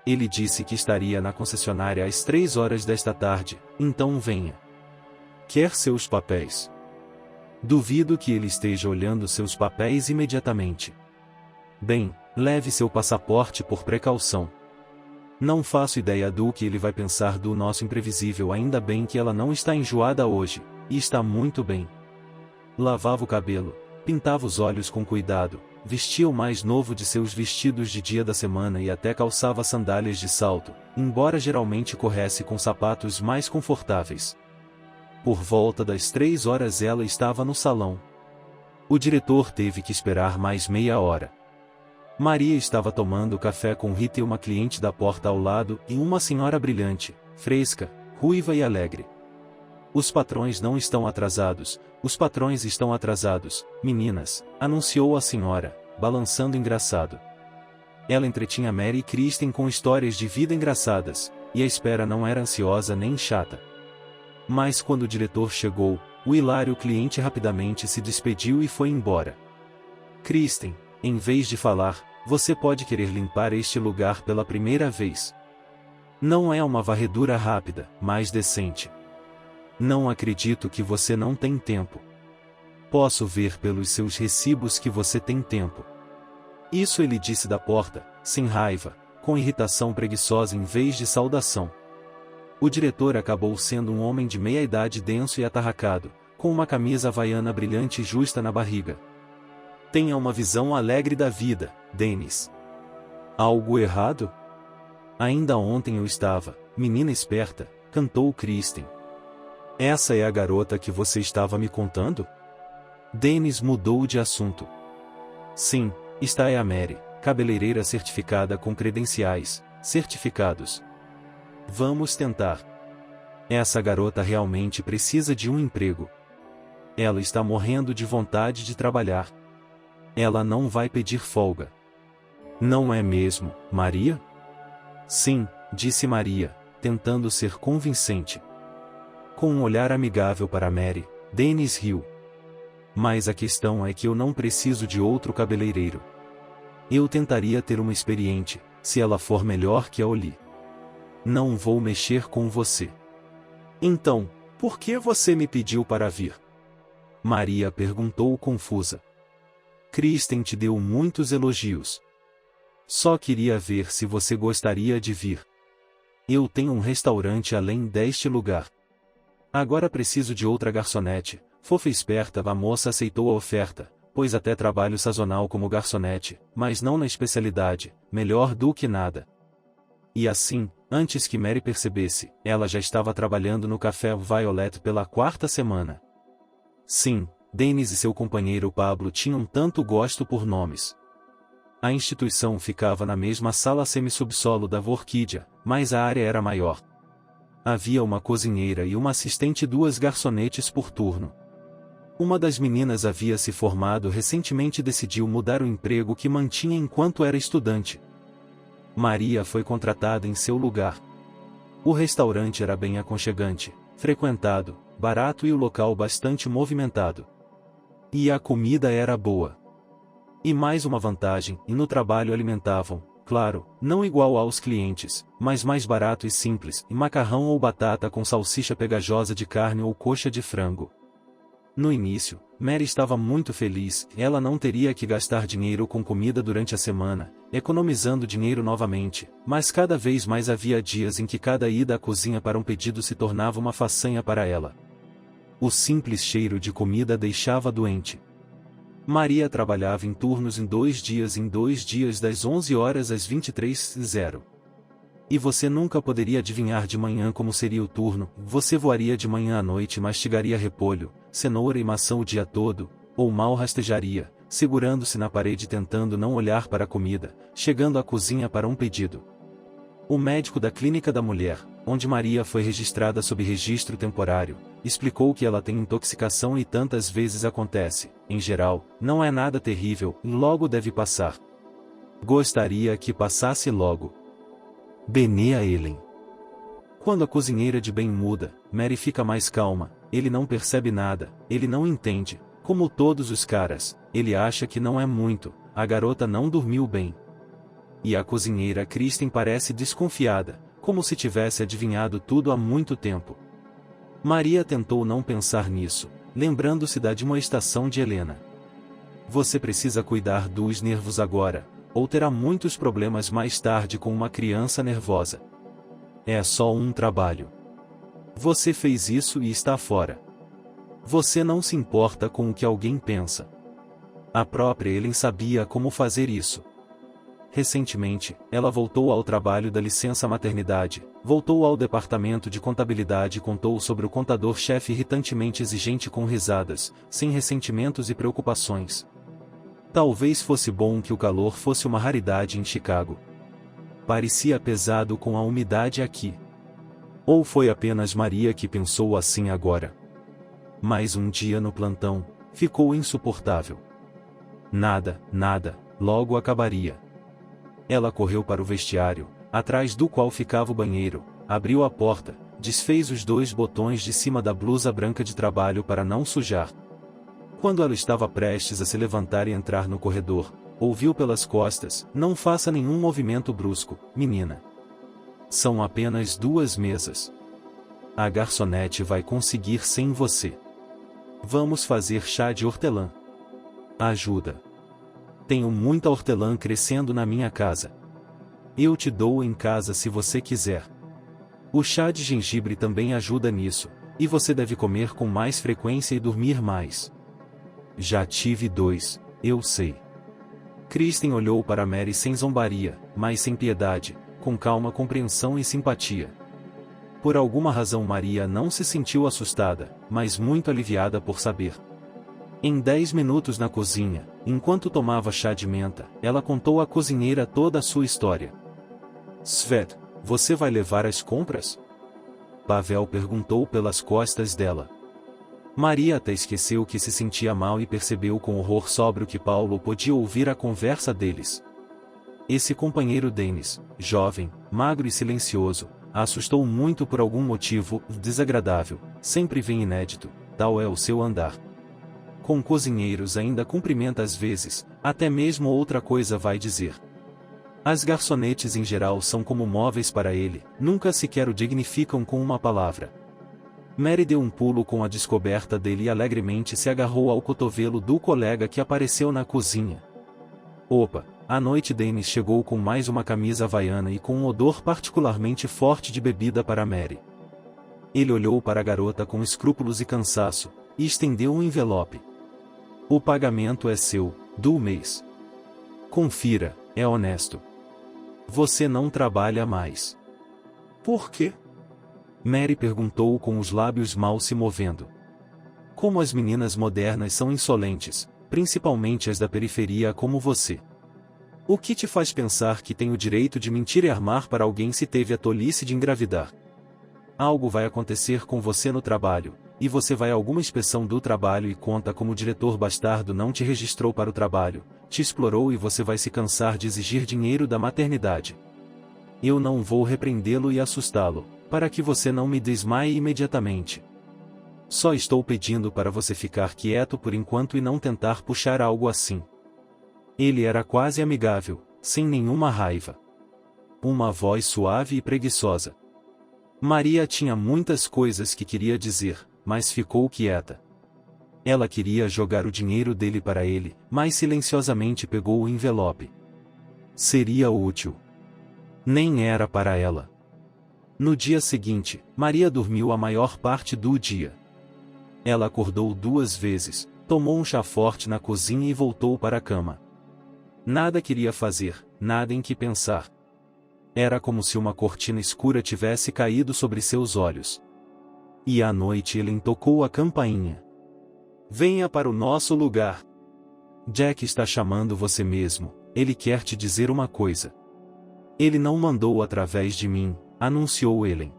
Ele disse que estaria na concessionária às 3 horas desta tarde, então venha. Quer seus papéis? Duvido que ele esteja olhando seus papéis imediatamente. Bem, leve seu passaporte por precaução. Não faço ideia do que ele vai pensar do nosso imprevisível, ainda bem que ela não está enjoada hoje, e está muito bem. Lavava o cabelo, pintava os olhos com cuidado, vestia o mais novo de seus vestidos de dia da semana e até calçava sandálias de salto, embora geralmente corresse com sapatos mais confortáveis. Por volta das 3 horas ela estava no salão. O diretor teve que esperar mais meia hora. Maria estava tomando café com Rita e uma cliente da porta ao lado, e uma senhora brilhante, fresca, ruiva e alegre. Os patrões não estão atrasados, os patrões estão atrasados, meninas, anunciou a senhora, balançando engraçado. Ela entretinha Mary e Kristen com histórias de vida engraçadas, e a espera não era ansiosa nem chata. Mas quando o diretor chegou, o hilário cliente rapidamente se despediu e foi embora. Kristen, em vez de falar, você pode querer limpar este lugar pela primeira vez. Não é uma varredura rápida, mas decente. Não acredito que você não tem tempo. Posso ver pelos seus recibos que você tem tempo. Isso ele disse da porta, sem raiva, com irritação preguiçosa em vez de saudação. O diretor acabou sendo um homem de meia-idade denso e atarracado, com uma camisa havaiana brilhante e justa na barriga. Tenha uma visão alegre da vida, Dennis. Algo errado? Ainda ontem eu estava, menina esperta, cantou Kristen. Essa é a garota que você estava me contando? Dennis mudou de assunto. Sim, esta é a Mary, cabeleireira certificada com credenciais, certificados. Vamos tentar. Essa garota realmente precisa de um emprego. Ela está morrendo de vontade de trabalhar. Ela não vai pedir folga. Não é mesmo, Maria? Sim, disse Maria, tentando ser convincente. Com um olhar amigável para Mary, Dennis riu. Mas a questão é que eu não preciso de outro cabeleireiro. Eu tentaria ter uma experiente, se ela for melhor que a Oli. Não vou mexer com você. Então, por que você me pediu para vir? Maria perguntou confusa. Kristen te deu muitos elogios. Só queria ver se você gostaria de vir. Eu tenho um restaurante além deste lugar. Agora preciso de outra garçonete. Fofa e esperta, a moça aceitou a oferta, pois até trabalho sazonal como garçonete, mas não na especialidade, melhor do que nada. E assim, antes que Mary percebesse, ela já estava trabalhando no Café Violet pela 4ª semana. Sim, Dennis e seu companheiro Pablo tinham tanto gosto por nomes. A instituição ficava na mesma sala semi-subsolo da Orquídea, mas a área era maior. Havia uma cozinheira e uma assistente e 2 garçonetes por turno. Uma das meninas havia se formado recentemente e decidiu mudar o emprego que mantinha enquanto era estudante. Maria foi contratada em seu lugar. O restaurante era bem aconchegante, frequentado, barato e o local bastante movimentado. E a comida era boa. E mais uma vantagem, e no trabalho alimentavam, claro, não igual aos clientes, mas mais barato e simples, e macarrão ou batata com salsicha pegajosa de carne ou coxa de frango. No início, Mary estava muito feliz, ela não teria que gastar dinheiro com comida durante a semana, economizando dinheiro novamente, mas cada vez mais havia dias em que cada ida à cozinha para um pedido se tornava uma façanha para ela. O simples cheiro de comida a deixava doente. Maria trabalhava em turnos em 2 dias das 11 horas às 23h. E você nunca poderia adivinhar de manhã como seria o turno, você voaria de manhã à noite e mastigaria repolho, cenoura e maçã o dia todo, ou mal rastejaria, segurando-se na parede tentando não olhar para a comida, chegando à cozinha para um pedido. O médico da Clínica da Mulher, onde Maria foi registrada sob registro temporário, explicou que ela tem intoxicação e tantas vezes acontece, em geral, não é nada terrível, logo deve passar. Gostaria que passasse logo. Benea Ellen. Quando a cozinheira de bem muda, Mary fica mais calma, ele não percebe nada, ele não entende, como todos os caras, ele acha que não é muito, a garota não dormiu bem. E a cozinheira Kristen parece desconfiada, como se tivesse adivinhado tudo há muito tempo. Maria tentou não pensar nisso, lembrando-se da admoestação de Helena. Você precisa cuidar dos nervos agora, ou terá muitos problemas mais tarde com uma criança nervosa. É só um trabalho. Você fez isso e está fora. Você não se importa com o que alguém pensa. A própria Ellen sabia como fazer isso. Recentemente, ela voltou ao trabalho da licença maternidade, voltou ao departamento de contabilidade e contou sobre o contador-chefe irritantemente exigente com risadas, sem ressentimentos e preocupações. Talvez fosse bom que o calor fosse uma raridade em Chicago. Parecia pesado com a umidade aqui. Ou foi apenas Maria que pensou assim agora? Mais um dia no plantão, ficou insuportável. Nada, logo acabaria. Ela correu para o vestiário, atrás do qual ficava o banheiro, abriu a porta, desfez os 2 botões de cima da blusa branca de trabalho para não sujar. Quando ela estava prestes a se levantar e entrar no corredor, ouviu pelas costas: não faça nenhum movimento brusco, menina. São apenas 2 mesas. A garçonete vai conseguir sem você. Vamos fazer chá de hortelã. Ajuda. Tenho muita hortelã crescendo na minha casa. Eu te dou em casa se você quiser. O chá de gengibre também ajuda nisso, e você deve comer com mais frequência e dormir mais. Já tive 2, eu sei. Kristen olhou para Mary sem zombaria, mas sem piedade, com calma, compreensão e simpatia. Por alguma razão Maria não se sentiu assustada, mas muito aliviada por saber. Em 10 minutos na cozinha, enquanto tomava chá de menta, ela contou à cozinheira toda a sua história. Svet, você vai levar as compras? Pavel perguntou pelas costas dela. Maria até esqueceu que se sentia mal e percebeu com horror sobre o que Paulo podia ouvir a conversa deles. Esse companheiro Dennis, jovem, magro e silencioso, a assustou muito por algum motivo desagradável, sempre vem inédito, tal é o seu andar. Com cozinheiros ainda cumprimenta às vezes, até mesmo outra coisa vai dizer. As garçonetes em geral são como móveis para ele, nunca sequer o dignificam com uma palavra. Mary deu um pulo com a descoberta dele e alegremente se agarrou ao cotovelo do colega que apareceu na cozinha. Opa! À noite Dennis chegou com mais uma camisa havaiana e com um odor particularmente forte de bebida para Mary. Ele olhou para a garota com escrúpulos e cansaço, e estendeu um envelope. O pagamento é seu, do mês. Confira, é honesto. Você não trabalha mais. Por quê? Mary perguntou com os lábios mal se movendo. Como as meninas modernas são insolentes, principalmente as da periferia como você. O que te faz pensar que tem o direito de mentir e armar para alguém se teve a tolice de engravidar? Algo vai acontecer com você no trabalho, e você vai a alguma inspeção do trabalho e conta como o diretor bastardo não te registrou para o trabalho, te explorou e você vai se cansar de exigir dinheiro da maternidade. Eu não vou repreendê-lo e assustá-lo, para que você não me desmaie imediatamente. Só estou pedindo para você ficar quieto por enquanto e não tentar puxar algo assim. Ele era quase amigável, sem nenhuma raiva. Uma voz suave e preguiçosa. Maria tinha muitas coisas que queria dizer, mas ficou quieta. Ela queria jogar o dinheiro dele para ele, mas silenciosamente pegou o envelope. Seria útil. Nem era para ela. No dia seguinte, Maria dormiu a maior parte do dia. Ela acordou 2 vezes, tomou um chá forte na cozinha e voltou para a cama. Nada queria fazer, nada em que pensar. Era como se uma cortina escura tivesse caído sobre seus olhos. E à noite ele tocou a campainha. Venha para o nosso lugar. Jack está chamando você mesmo, ele quer te dizer uma coisa. Ele não mandou através de mim, anunciou Ellen.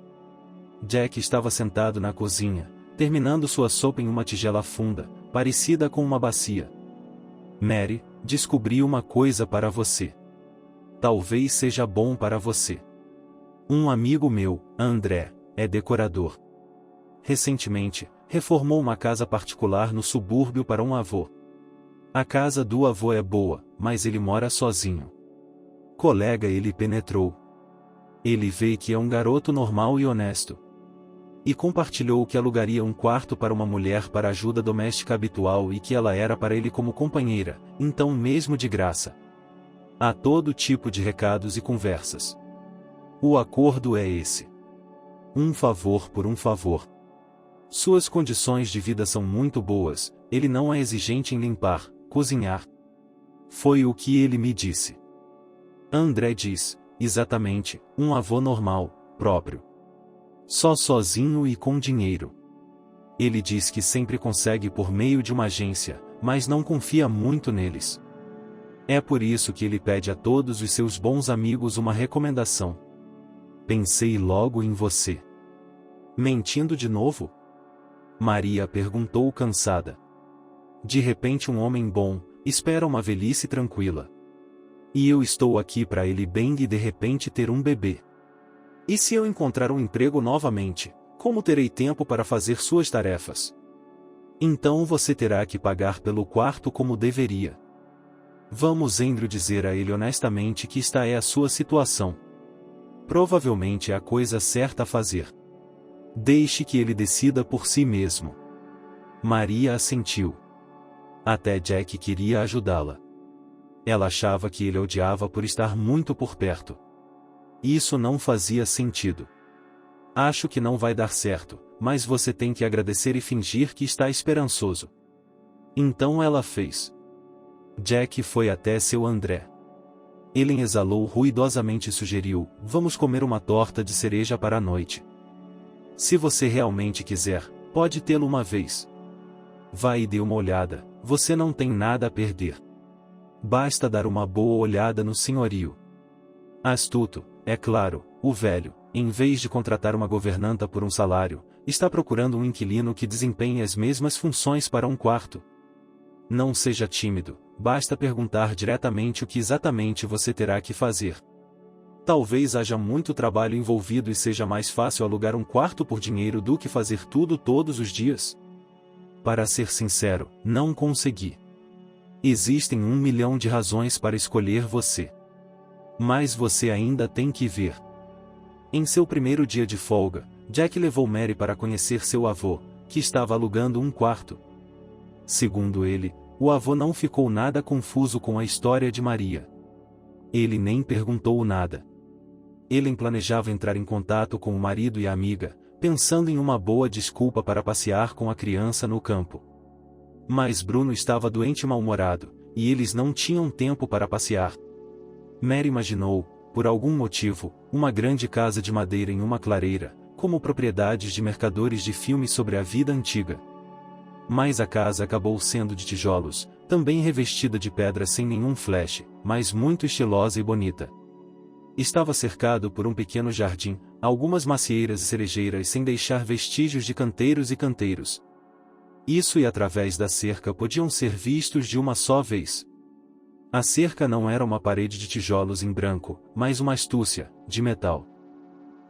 Jack estava sentado na cozinha, terminando sua sopa em uma tigela funda, parecida com uma bacia. Mary, descobri uma coisa para você. Talvez seja bom para você. Um amigo meu, André, é decorador. Recentemente, reformou uma casa particular no subúrbio para um avô. A casa do avô é boa, mas ele mora sozinho. Colega, ele penetrou. Ele vê que é um garoto normal e honesto. E compartilhou que alugaria um quarto para uma mulher para ajuda doméstica habitual e que ela era para ele como companheira, então mesmo de graça. Há todo tipo de recados e conversas. O acordo é esse. Um favor por um favor. Suas condições de vida são muito boas, ele não é exigente em limpar, cozinhar. Foi o que ele me disse. André diz, exatamente, um avô normal, próprio. Só sozinho e com dinheiro. Ele diz que sempre consegue por meio de uma agência, mas não confia muito neles. É por isso que ele pede a todos os seus bons amigos uma recomendação. Pensei logo em você. Mentindo de novo? Maria perguntou cansada. De repente um homem bom, espera uma velhice tranquila. E eu estou aqui para ele bem e de repente ter um bebê. E se eu encontrar um emprego novamente, como terei tempo para fazer suas tarefas? Então você terá que pagar pelo quarto como deveria. Vamos Andrew dizer a ele honestamente que esta é a sua situação. Provavelmente é a coisa certa a fazer. Deixe que ele decida por si mesmo. Maria assentiu. Até Jack queria ajudá-la. Ela achava que ele odiava por estar muito por perto. Isso não fazia sentido. Acho que não vai dar certo, mas você tem que agradecer e fingir que está esperançoso. Então ela fez. Jack foi até seu André. Ellen exalou ruidosamente e sugeriu, vamos comer uma torta de cereja para a noite. Se você realmente quiser, pode tê-lo uma vez. Vá e dê uma olhada, você não tem nada a perder. Basta dar uma boa olhada no senhorio. Astuto, é claro, o velho, em vez de contratar uma governanta por um salário, está procurando um inquilino que desempenhe as mesmas funções para um quarto. Não seja tímido, basta perguntar diretamente o que exatamente você terá que fazer. Talvez haja muito trabalho envolvido e seja mais fácil alugar um quarto por dinheiro do que fazer tudo todos os dias. Para ser sincero, não consegui. Existem 1 milhão de razões para escolher você. Mas você ainda tem que ver. Em seu primeiro dia de folga, Jack levou Mary para conhecer seu avô, que estava alugando um quarto. Segundo ele, o avô não ficou nada confuso com a história de Maria. Ele nem perguntou nada. Ele planejava entrar em contato com o marido e a amiga, pensando em uma boa desculpa para passear com a criança no campo. Mas Bruno estava doente e mal-humorado, e eles não tinham tempo para passear. Mary imaginou, por algum motivo, uma grande casa de madeira em uma clareira, como propriedades de mercadores de filmes sobre a vida antiga. Mas a casa acabou sendo de tijolos, também revestida de pedra sem nenhum flash, mas muito estilosa e bonita. Estava cercado por um pequeno jardim, algumas macieiras e cerejeiras sem deixar vestígios de canteiros e canteiros. Isso e através da cerca podiam ser vistos de uma só vez. A cerca não era uma parede de tijolos em branco, mas uma astúcia, de metal.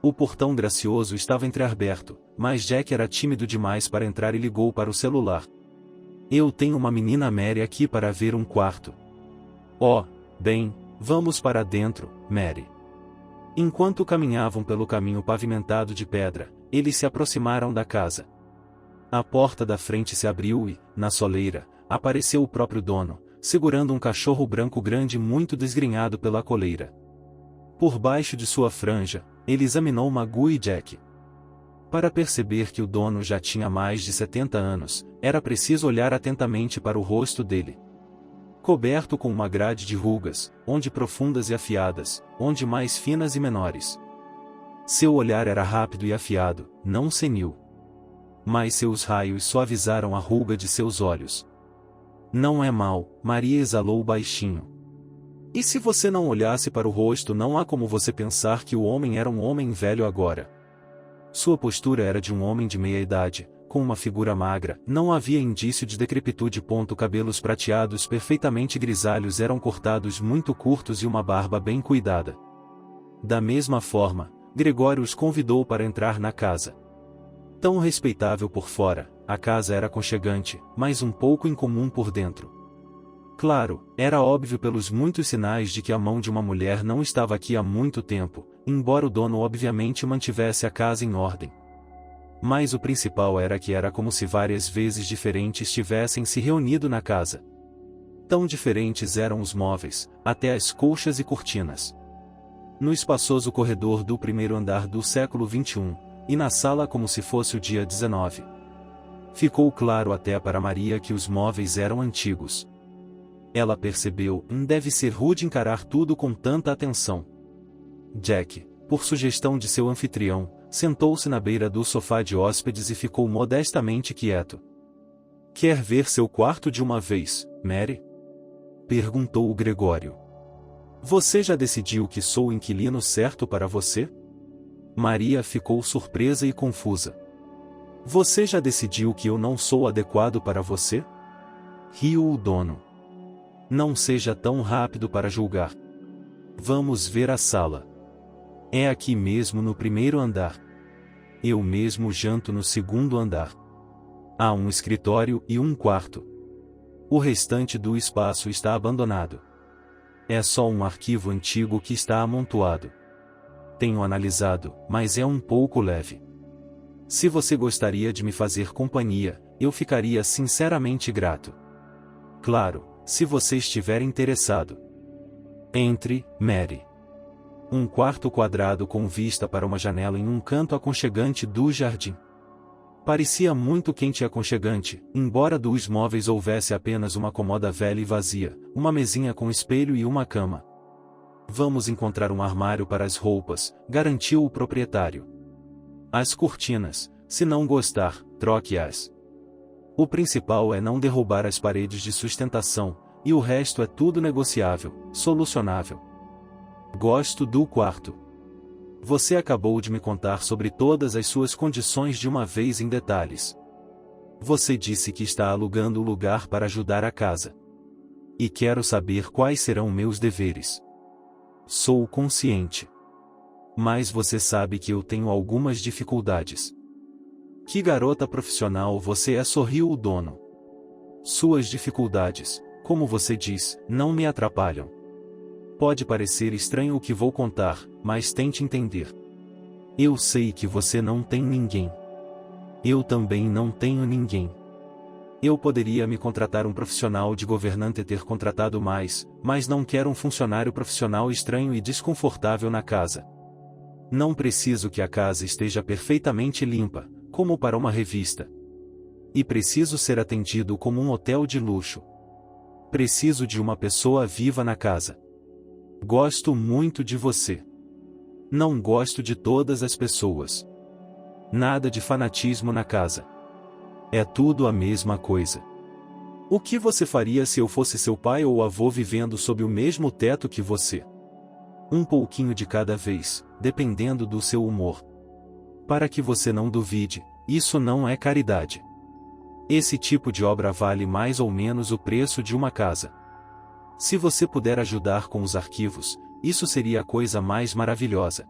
O portão gracioso estava entreaberto, mas Jack era tímido demais para entrar e ligou para o celular. Eu tenho uma menina Mary aqui para ver um quarto. Oh, bem, vamos para dentro, Mary. Enquanto caminhavam pelo caminho pavimentado de pedra, eles se aproximaram da casa. A porta da frente se abriu e, na soleira, apareceu o próprio dono, segurando um cachorro branco grande muito desgrenhado pela coleira. Por baixo de sua franja, ele examinou Magoo e Jack. Para perceber que o dono já tinha mais de 70 anos, era preciso olhar atentamente para o rosto dele. Coberto com uma grade de rugas, onde profundas e afiadas, onde mais finas e menores. Seu olhar era rápido e afiado, não senil. Mas seus raios suavizaram a ruga de seus olhos. Não é mal, Maria exalou baixinho. E se você não olhasse para o rosto, não há como você pensar que o homem era um homem velho agora. Sua postura era de um homem de meia idade, com uma figura magra, não havia indício de decrepitude. Cabelos prateados perfeitamente grisalhos eram cortados muito curtos e uma barba bem cuidada. Da mesma forma, Gregório os convidou para entrar na casa. Tão respeitável por fora, a casa era aconchegante, mas um pouco incomum por dentro. Claro, era óbvio pelos muitos sinais de que a mão de uma mulher não estava aqui há muito tempo, embora o dono obviamente mantivesse a casa em ordem. Mas o principal era que era como se várias vezes diferentes tivessem se reunido na casa. Tão diferentes eram os móveis, até as colchas e cortinas. No espaçoso corredor do primeiro andar do século XXI, e na sala como se fosse o dia 19. Ficou claro até para Maria que os móveis eram antigos. Ela percebeu, deve ser rude encarar tudo com tanta atenção. Jack, por sugestão de seu anfitrião, sentou-se na beira do sofá de hóspedes e ficou modestamente quieto. Quer ver seu quarto de uma vez, Mary? Perguntou o Gregório. Você já decidiu que sou o inquilino certo para você? Maria ficou surpresa e confusa. Você já decidiu que eu não sou adequado para você? Riu o dono. Não seja tão rápido para julgar. Vamos ver a sala. É aqui mesmo no primeiro andar. Eu mesmo janto no segundo andar. Há um escritório e um quarto. O restante do espaço está abandonado. É só um arquivo antigo que está amontoado. Tenho analisado, mas é um pouco leve. Se você gostaria de me fazer companhia, eu ficaria sinceramente grato. Claro, se você estiver interessado. Entre, Mary. Um quarto quadrado com vista para uma janela em um canto aconchegante do jardim. Parecia muito quente e aconchegante, embora dos móveis houvesse apenas uma comoda velha e vazia, uma mesinha com espelho e uma cama. Vamos encontrar um armário para as roupas, garantiu o proprietário. As cortinas, se não gostar, troque-as. O principal é não derrubar as paredes de sustentação, e o resto é tudo negociável, solucionável. Gosto do quarto. Você acabou de me contar sobre todas as suas condições de uma vez em detalhes. Você disse que está alugando o lugar para ajudar a casa. E quero saber quais serão meus deveres. Sou consciente. Mas você sabe que eu tenho algumas dificuldades. Que garota profissional você é, sorriu o dono. Suas dificuldades, como você diz, não me atrapalham. Pode parecer estranho o que vou contar, mas tente entender. Eu sei que você não tem ninguém. Eu também não tenho ninguém. Eu poderia me contratar um profissional de governante e ter contratado mais, mas não quero um funcionário profissional estranho e desconfortável na casa. Não preciso que a casa esteja perfeitamente limpa, como para uma revista. E preciso ser atendido como um hotel de luxo. Preciso de uma pessoa viva na casa. Gosto muito de você. Não gosto de todas as pessoas. Nada de fanatismo na casa. É tudo a mesma coisa. O que você faria se eu fosse seu pai ou avô vivendo sob o mesmo teto que você? Um pouquinho de cada vez, dependendo do seu humor. Para que você não duvide, isso não é caridade. Esse tipo de obra vale mais ou menos o preço de uma casa. Se você puder ajudar com os arquivos, isso seria a coisa mais maravilhosa.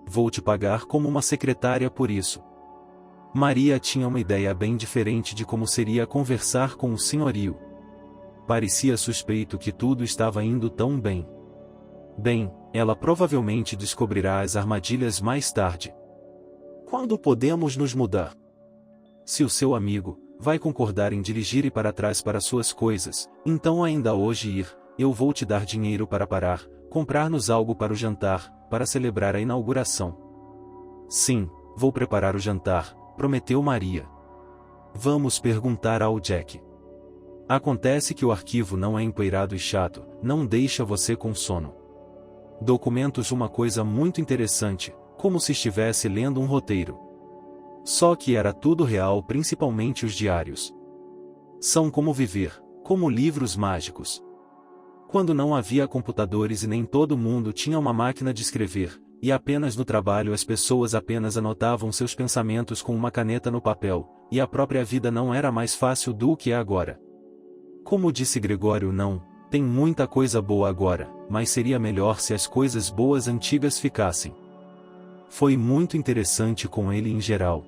Vou te pagar como uma secretária por isso. Maria tinha uma ideia bem diferente de como seria conversar com o senhorio. Parecia suspeito que tudo estava indo tão bem. Bem, ela provavelmente descobrirá as armadilhas mais tarde. Quando podemos nos mudar? Se o seu amigo vai concordar em dirigir e para trás para suas coisas, então ainda hoje ir, eu vou te dar dinheiro para parar, comprar-nos algo para o jantar, para celebrar a inauguração. Sim, vou preparar o jantar, prometeu Maria. Vamos perguntar ao Jack. Acontece que o arquivo não é empoeirado e chato, não deixa você com sono. Documentos uma coisa muito interessante, como se estivesse lendo um roteiro. Só que era tudo real, principalmente os diários. São como viver, como livros mágicos. Quando não havia computadores e nem todo mundo tinha uma máquina de escrever, e apenas no trabalho as pessoas apenas anotavam seus pensamentos com uma caneta no papel, e a própria vida não era mais fácil do que é agora. Como disse Gregório, não, tem muita coisa boa agora, mas seria melhor se as coisas boas antigas ficassem. Foi muito interessante com ele em geral.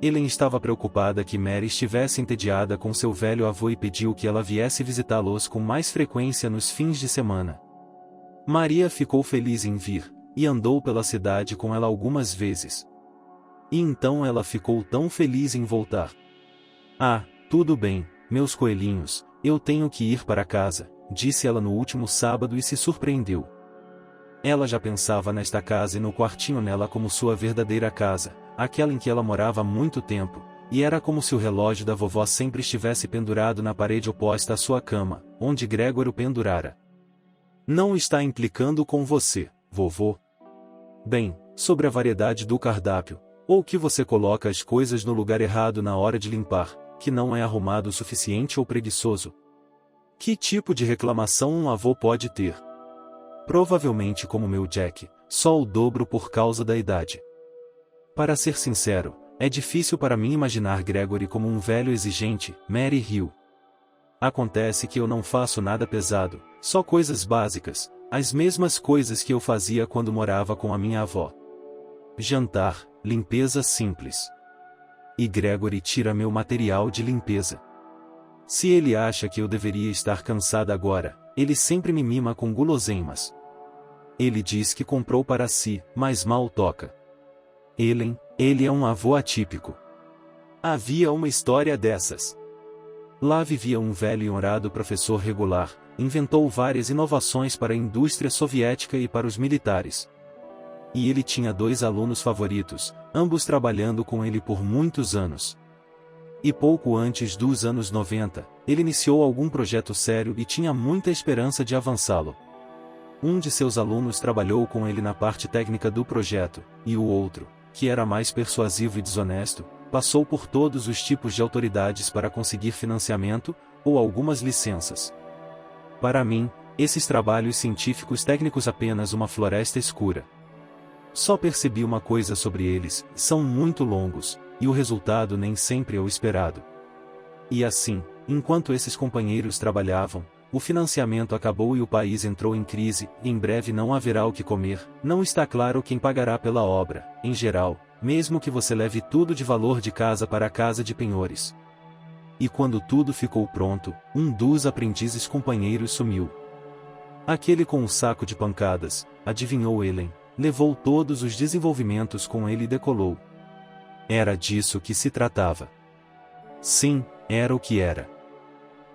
Ellen estava preocupada que Mary estivesse entediada com seu velho avô e pediu que ela viesse visitá-los com mais frequência nos fins de semana. Maria ficou feliz em vir, e andou pela cidade com ela algumas vezes. E então ela ficou tão feliz em voltar. Ah, tudo bem, meus coelhinhos, eu tenho que ir para casa, disse ela no último sábado e se surpreendeu. Ela já pensava nesta casa e no quartinho nela como sua verdadeira casa, aquela em que ela morava há muito tempo, e era como se o relógio da vovó sempre estivesse pendurado na parede oposta à sua cama, onde Gregor o pendurara. Não está implicando com você, vovô? Bem, sobre a variedade do cardápio, ou que você coloca as coisas no lugar errado na hora de limpar, que não é arrumado o suficiente ou preguiçoso. Que tipo de reclamação um avô pode ter? Provavelmente como meu Jack, só o dobro por causa da idade. Para ser sincero, é difícil para mim imaginar Gregory como um velho exigente, Mary riu. Acontece que eu não faço nada pesado, só coisas básicas, as mesmas coisas que eu fazia quando morava com a minha avó. Jantar, limpeza simples. E Gregory tira meu material de limpeza. Se ele acha que eu deveria estar cansada agora, ele sempre me mima com guloseimas. Ele diz que comprou para si, mas mal toca. Ele é um avô atípico. Havia uma história dessas. Lá vivia um velho e honrado professor regular, inventou várias inovações para a indústria soviética e para os militares. E ele tinha 2 alunos favoritos, ambos trabalhando com ele por muitos anos. E pouco antes dos anos 90, ele iniciou algum projeto sério e tinha muita esperança de avançá-lo. Um de seus alunos trabalhou com ele na parte técnica do projeto, e o outro, que era mais persuasivo e desonesto, passou por todos os tipos de autoridades para conseguir financiamento, ou algumas licenças. Para mim, esses trabalhos científicos técnicos apenas uma floresta escura. Só percebi uma coisa sobre eles, são muito longos, e o resultado nem sempre é o esperado. E assim, enquanto esses companheiros trabalhavam, o financiamento acabou e o país entrou em crise, e em breve não haverá o que comer, não está claro quem pagará pela obra, em geral, mesmo que você leve tudo de valor de casa para a casa de penhores. E quando tudo ficou pronto, um dos aprendizes companheiros sumiu. Aquele com o saco de pancadas, adivinhou Ellen, levou todos os desenvolvimentos com ele e decolou. Era disso que se tratava. Sim, era o que era.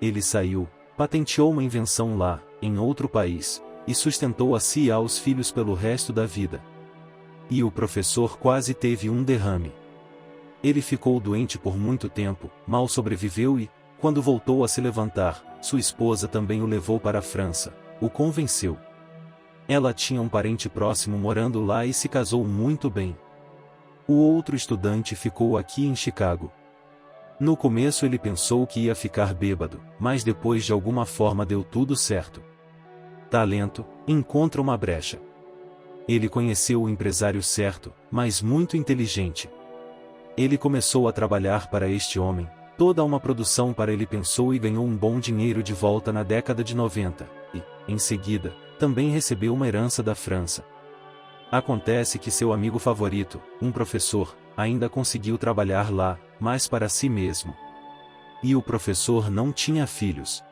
Ele saiu, patenteou uma invenção lá, em outro país, e sustentou a si e aos filhos pelo resto da vida. E o professor quase teve um derrame. Ele ficou doente por muito tempo, mal sobreviveu e, quando voltou a se levantar, sua esposa também o levou para a França, o convenceu. Ela tinha um parente próximo morando lá e se casou muito bem. O outro estudante ficou aqui em Chicago. No começo ele pensou que ia ficar bêbado, mas depois de alguma forma deu tudo certo. Talento, encontra uma brecha. Ele conheceu o empresário certo, mas muito inteligente. Ele começou a trabalhar para este homem, toda uma produção para ele pensou e ganhou um bom dinheiro de volta na década de 90, e, em seguida, também recebeu uma herança da França. Acontece que seu amigo favorito, um professor, ainda conseguiu trabalhar lá, mas para si mesmo. E o professor não tinha filhos.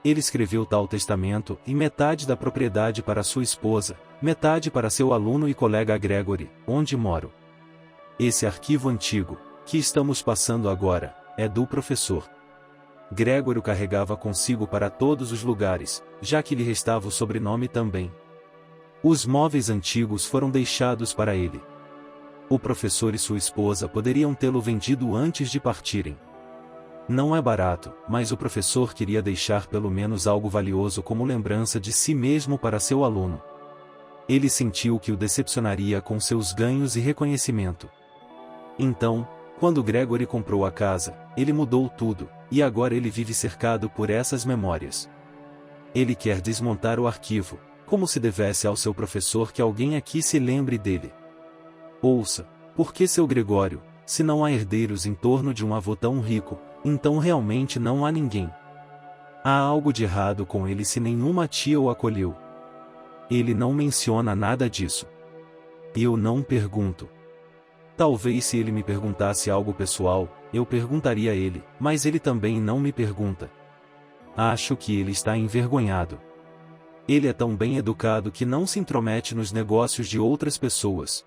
Ele escreveu tal testamento e metade da propriedade para sua esposa, metade para seu aluno e colega Gregory, onde moro. Esse arquivo antigo, que estamos passando agora, é do professor. Gregory o carregava consigo para todos os lugares, já que lhe restava o sobrenome também. Os móveis antigos foram deixados para ele. O professor e sua esposa poderiam tê-lo vendido antes de partirem. Não é barato, mas o professor queria deixar pelo menos algo valioso como lembrança de si mesmo para seu aluno. Ele sentiu que o decepcionaria com seus ganhos e reconhecimento. Então, quando Gregory comprou a casa, ele mudou tudo, e agora ele vive cercado por essas memórias. Ele quer desmontar o arquivo, como se devesse ao seu professor que alguém aqui se lembre dele. Ouça, por que seu Gregório, se não há herdeiros em torno de um avô tão rico, então realmente não há ninguém. Há algo de errado com ele se nenhuma tia o acolheu. Ele não menciona nada disso. Eu não pergunto. Talvez se ele me perguntasse algo pessoal, eu perguntaria a ele, mas ele também não me pergunta. Acho que ele está envergonhado. Ele é tão bem educado que não se intromete nos negócios de outras pessoas.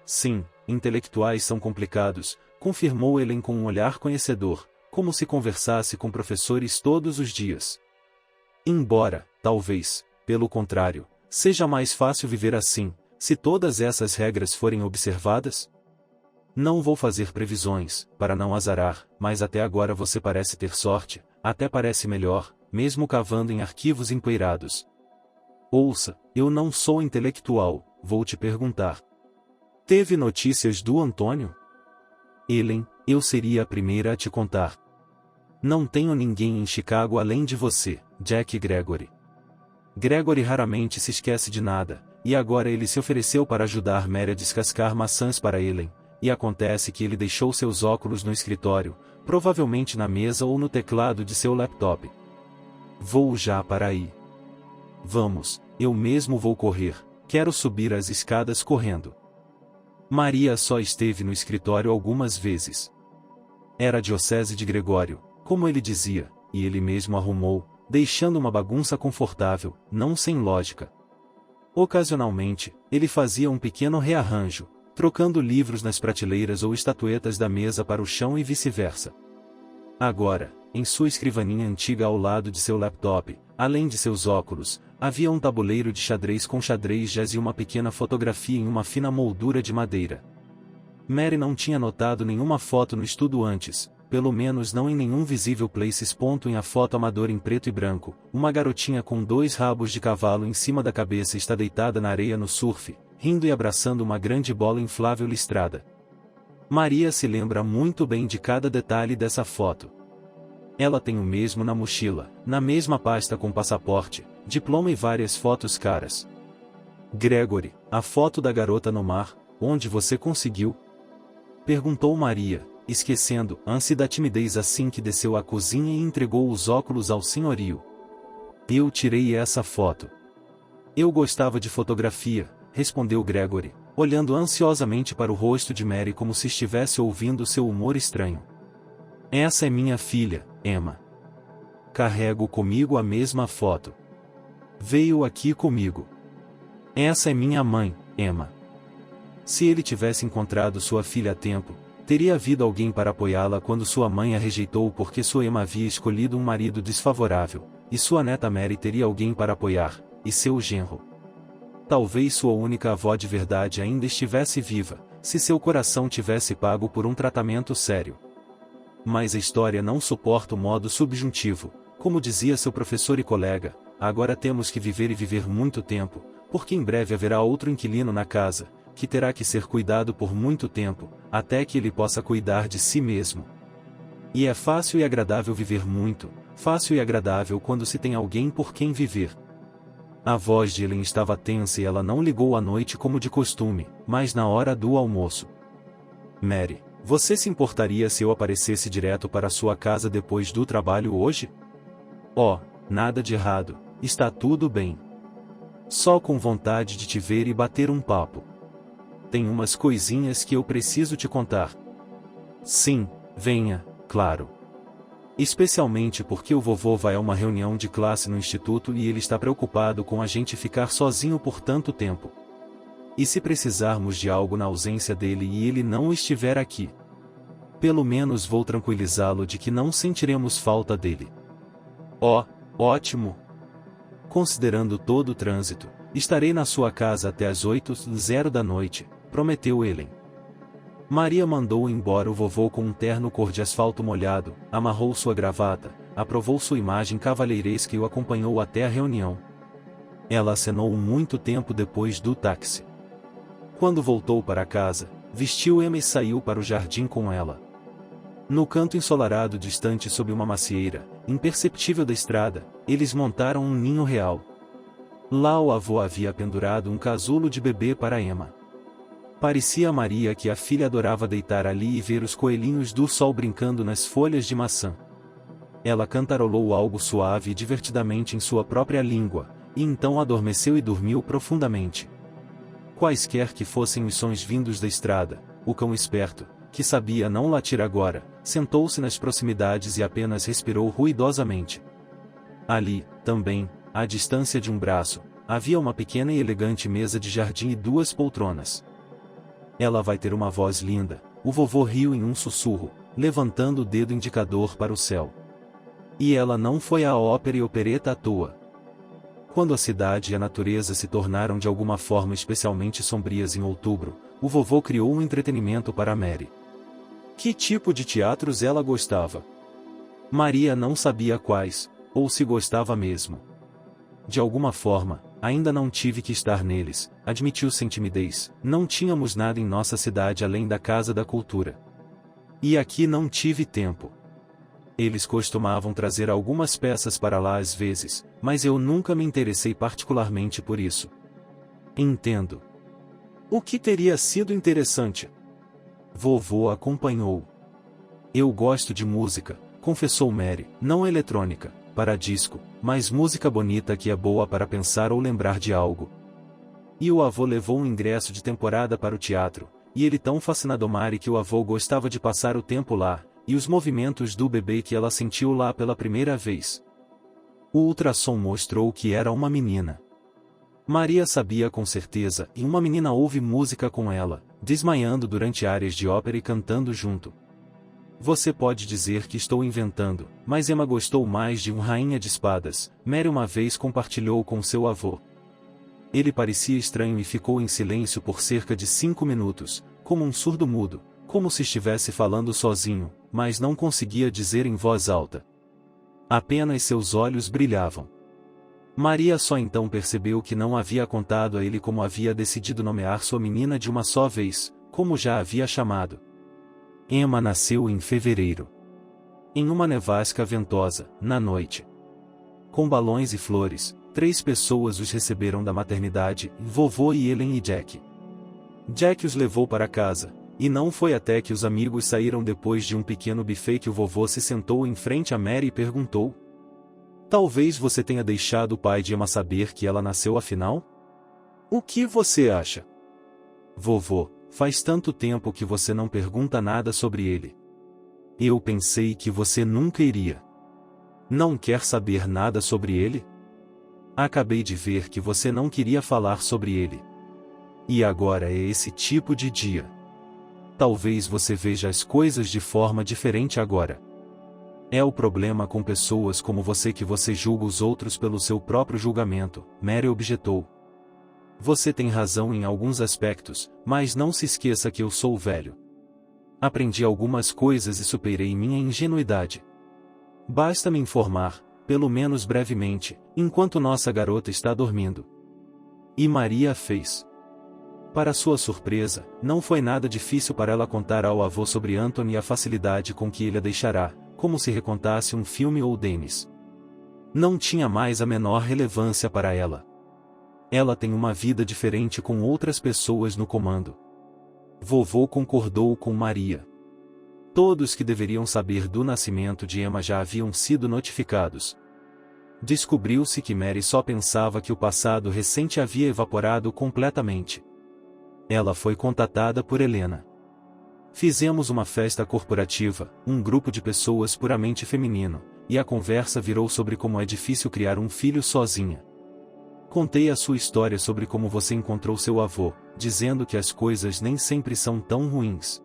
Sim, intelectuais são complicados, confirmou Ellen com um olhar conhecedor, como se conversasse com professores todos os dias. Embora, talvez, pelo contrário, seja mais fácil viver assim, se todas essas regras forem observadas. Não vou fazer previsões, para não azarar, mas até agora você parece ter sorte, até parece melhor, mesmo cavando em arquivos empoeirados. Ouça, eu não sou intelectual, vou te perguntar. Teve notícias do Antônio? Ellen, eu seria a primeira a te contar. Não tenho ninguém em Chicago além de você, Jack Gregory. Gregory raramente se esquece de nada, e agora ele se ofereceu para ajudar Mary a descascar maçãs para Ellen, e acontece que ele deixou seus óculos no escritório, provavelmente na mesa ou no teclado de seu laptop. Vou já para aí. Vamos, eu mesmo vou correr, quero subir as escadas correndo. Maria só esteve no escritório algumas vezes. Era a diocese de Gregório, como ele dizia, e ele mesmo arrumou, deixando uma bagunça confortável, não sem lógica. Ocasionalmente, ele fazia um pequeno rearranjo, trocando livros nas prateleiras ou estatuetas da mesa para o chão e vice-versa. Agora, em sua escrivaninha antiga ao lado de seu laptop, além de seus óculos, havia um tabuleiro de xadrez com xadrez jazz e uma pequena fotografia em uma fina moldura de madeira. Mary não tinha notado nenhuma foto no estudo antes, pelo menos não em nenhum visível places. Em a foto amadora em preto e branco, uma garotinha com 2 rabos de cavalo em cima da cabeça está deitada na areia no surf, rindo e abraçando uma grande bola inflável listrada. Maria se lembra muito bem de cada detalhe dessa foto. Ela tem o mesmo na mochila, na mesma pasta com passaporte, diploma e várias fotos caras. Gregory, a foto da garota no mar, onde você conseguiu? Perguntou Maria, esquecendo ânsia da timidez assim que desceu à cozinha e entregou os óculos ao senhorio. Eu tirei essa foto. Eu gostava de fotografia, respondeu Gregory, olhando ansiosamente para o rosto de Mary como se estivesse ouvindo seu humor estranho. Essa é minha filha, Emma. Carrego comigo a mesma foto. Veio aqui comigo. Essa é minha mãe, Emma. Se ele tivesse encontrado sua filha a tempo, teria havido alguém para apoiá-la quando sua mãe a rejeitou porque sua Emma havia escolhido um marido desfavorável, e sua neta Mary teria alguém para apoiar, e seu genro. Talvez sua única avó de verdade ainda estivesse viva, se seu coração tivesse pago por um tratamento sério. Mas a história não suporta o modo subjuntivo, como dizia seu professor e colega, agora temos que viver e viver muito tempo, porque em breve haverá outro inquilino na casa, que terá que ser cuidado por muito tempo, até que ele possa cuidar de si mesmo. E é fácil e agradável viver muito, fácil e agradável quando se tem alguém por quem viver. A voz de Ellen estava tensa e ela não ligou à noite como de costume, mas na hora do almoço. Mary, você se importaria se eu aparecesse direto para sua casa depois do trabalho hoje? Oh, nada de errado, está tudo bem. Só com vontade de te ver e bater um papo. Tem umas coisinhas que eu preciso te contar. Sim, venha, claro. Especialmente porque o vovô vai a uma reunião de classe no instituto e ele está preocupado com a gente ficar sozinho por tanto tempo. E se precisarmos de algo na ausência dele e ele não estiver aqui? Pelo menos vou tranquilizá-lo de que não sentiremos falta dele. Oh, ótimo! Considerando todo o trânsito, estarei na sua casa até às 8h da noite, prometeu Ellen. Maria mandou embora o vovô com um terno cor de asfalto molhado, amarrou sua gravata, aprovou sua imagem cavalheiresca e o acompanhou até a reunião. Ela acenou muito tempo depois do táxi. Quando voltou para casa, vestiu Emma e saiu para o jardim com ela. No canto ensolarado distante sob uma macieira, imperceptível da estrada, eles montaram um ninho real. Lá o avô havia pendurado um casulo de bebê para Emma. Parecia a Maria que a filha adorava deitar ali e ver os coelhinhos do sol brincando nas folhas de maçã. Ela cantarolou algo suave e divertidamente em sua própria língua, e então adormeceu e dormiu profundamente. Quaisquer que fossem os sons vindos da estrada, o cão esperto, que sabia não latir agora, sentou-se nas proximidades e apenas respirou ruidosamente. Ali, também, à distância de um braço, havia uma pequena e elegante mesa de jardim e 2 poltronas. Ela vai ter uma voz linda, o vovô riu em um sussurro, levantando o dedo indicador para o céu. E ela não foi à ópera e opereta à toa. Quando a cidade e a natureza se tornaram de alguma forma especialmente sombrias em outubro, o vovô criou um entretenimento para Mary. Que tipo de teatros ela gostava? Maria não sabia quais, ou se gostava mesmo. De alguma forma, ainda não tive que estar neles, admitiu sem timidez, não tínhamos nada em nossa cidade além da Casa da Cultura. E aqui não tive tempo. Eles costumavam trazer algumas peças para lá às vezes, mas eu nunca me interessei particularmente por isso. Entendo. O que teria sido interessante? Vovô acompanhou. Eu gosto de música, confessou Mary, não eletrônica, para disco, mas música bonita que é boa para pensar ou lembrar de algo. E o avô levou um ingresso de temporada para o teatro, e ele tão fascinado Mary que o avô gostava de passar o tempo lá, e os movimentos do bebê que ela sentiu lá pela primeira vez. O ultrassom mostrou que era uma menina. Maria sabia com certeza, e uma menina ouve música com ela, desmaiando durante áreas de ópera e cantando junto. Você pode dizer que estou inventando, mas Emma gostou mais de um Rainha de Espadas, Mary uma vez compartilhou com seu avô. Ele parecia estranho e ficou em silêncio por cerca de 5 minutos, como um surdo mudo, como se estivesse falando sozinho, mas não conseguia dizer em voz alta. Apenas seus olhos brilhavam. Maria só então percebeu que não havia contado a ele como havia decidido nomear sua menina de uma só vez, como já havia chamado. Emma nasceu em fevereiro. Em uma nevasca ventosa, na noite. Com balões e flores, 3 pessoas os receberam da maternidade, vovô e Ellen e Jack. Jack os levou para casa, e não foi até que os amigos saíram depois de um pequeno buffet que o vovô se sentou em frente a Mary e perguntou: talvez você tenha deixado o pai de Emma saber que ela nasceu afinal? O que você acha? Vovô, faz tanto tempo que você não pergunta nada sobre ele. Eu pensei que você nunca iria. Não quer saber nada sobre ele? Acabei de ver que você não queria falar sobre ele. E agora é esse tipo de dia. Talvez você veja as coisas de forma diferente agora. É o problema com pessoas como você que você julga os outros pelo seu próprio julgamento, Mary objetou. Você tem razão em alguns aspectos, mas não se esqueça que eu sou velho. Aprendi algumas coisas e superei minha ingenuidade. Basta me informar, pelo menos brevemente, enquanto nossa garota está dormindo. E Maria fez. Para sua surpresa, não foi nada difícil para ela contar ao avô sobre Anthony e a facilidade com que ele a deixará, como se recontasse um filme ou Dennis. Não tinha mais a menor relevância para ela. Ela tem uma vida diferente com outras pessoas no comando. Vovô concordou com Maria. Todos que deveriam saber do nascimento de Emma já haviam sido notificados. Descobriu-se que Mary só pensava que o passado recente havia evaporado completamente. Ela foi contatada por Helena. Fizemos uma festa corporativa, um grupo de pessoas puramente feminino, e a conversa virou sobre como é difícil criar um filho sozinha. Contei a sua história sobre como você encontrou seu avô, dizendo que as coisas nem sempre são tão ruins.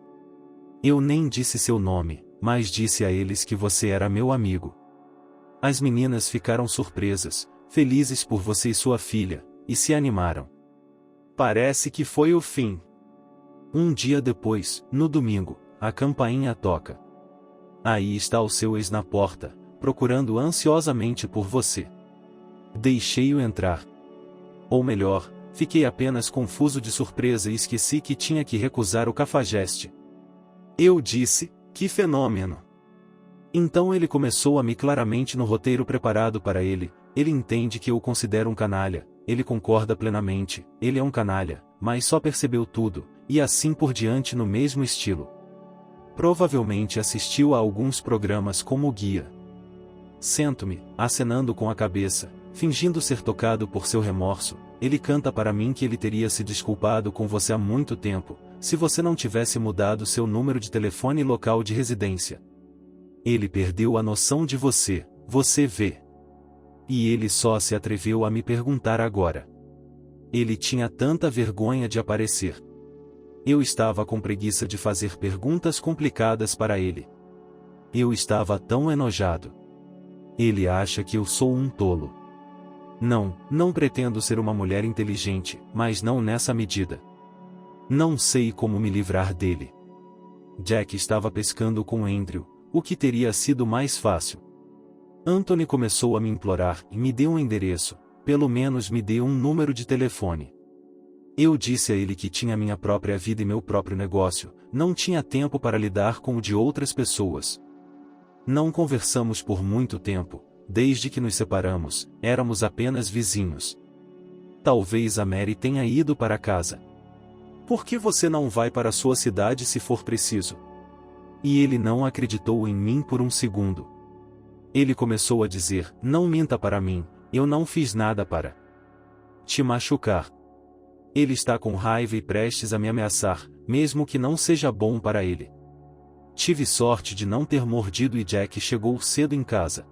Eu nem disse seu nome, mas disse a eles que você era meu amigo. As meninas ficaram surpresas, felizes por você e sua filha, e se animaram. Parece que foi o fim. Um dia depois, no domingo, a campainha toca. Aí está o seu ex na porta, procurando ansiosamente por você. Deixei-o entrar. Ou melhor, fiquei apenas confuso de surpresa e esqueci que tinha que recusar o cafajeste. Eu disse, que fenômeno! Então ele começou a me claramente no roteiro preparado para ele. Ele entende que eu o considero um canalha, ele concorda plenamente, ele é um canalha, mas só percebeu tudo, e assim por diante no mesmo estilo. Provavelmente assistiu a alguns programas como o Guia. Sento-me, acenando com a cabeça, fingindo ser tocado por seu remorso. Ele canta para mim que ele teria se desculpado com você há muito tempo, se você não tivesse mudado seu número de telefone e local de residência. Ele perdeu a noção de você, você vê. E ele só se atreveu a me perguntar agora. Ele tinha tanta vergonha de aparecer. Eu estava com preguiça de fazer perguntas complicadas para ele. Eu estava tão enojado. Ele acha que eu sou um tolo. Não pretendo ser uma mulher inteligente, mas não nessa medida. Não sei como me livrar dele. Jack estava pescando com Andrew, o que teria sido mais fácil. Anthony começou a me implorar e me deu um endereço, pelo menos me deu um número de telefone. Eu disse a ele que tinha minha própria vida e meu próprio negócio, não tinha tempo para lidar com o de outras pessoas. Não conversamos por muito tempo, desde que nos separamos, éramos apenas vizinhos. Talvez a Mary tenha ido para casa. Por que você não vai para sua cidade se for preciso? E ele não acreditou em mim por um segundo. Ele começou a dizer, não minta para mim, eu não fiz nada para te machucar. Ele está com raiva e prestes a me ameaçar, mesmo que não seja bom para ele. Tive sorte de não ter mordido e Jack chegou cedo em casa.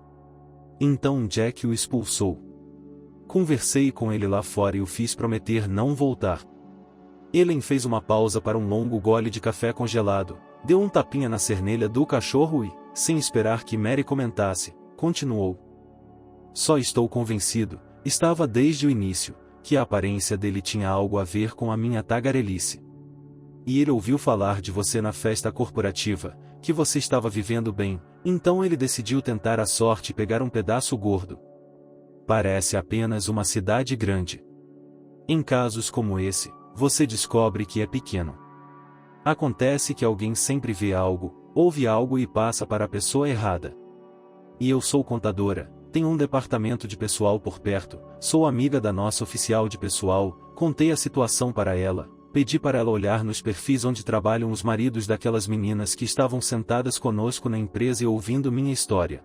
Então Jack o expulsou. Conversei com ele lá fora e o fiz prometer não voltar. Ellen fez uma pausa para um longo gole de café congelado, deu um tapinha na cernelha do cachorro e, sem esperar que Mary comentasse, continuou. Só estou convencido, estava desde o início, que a aparência dele tinha algo a ver com a minha tagarelice. E ele ouviu falar de você na festa corporativa, que você estava vivendo bem, então ele decidiu tentar a sorte e pegar um pedaço gordo. Parece apenas uma cidade grande. Em casos como esse, você descobre que é pequeno. Acontece que alguém sempre vê algo, ouve algo e passa para a pessoa errada. E eu sou contadora, tenho um departamento de pessoal por perto, sou amiga da nossa oficial de pessoal, contei a situação para ela, pedi para ela olhar nos perfis onde trabalham os maridos daquelas meninas que estavam sentadas conosco na empresa e ouvindo minha história.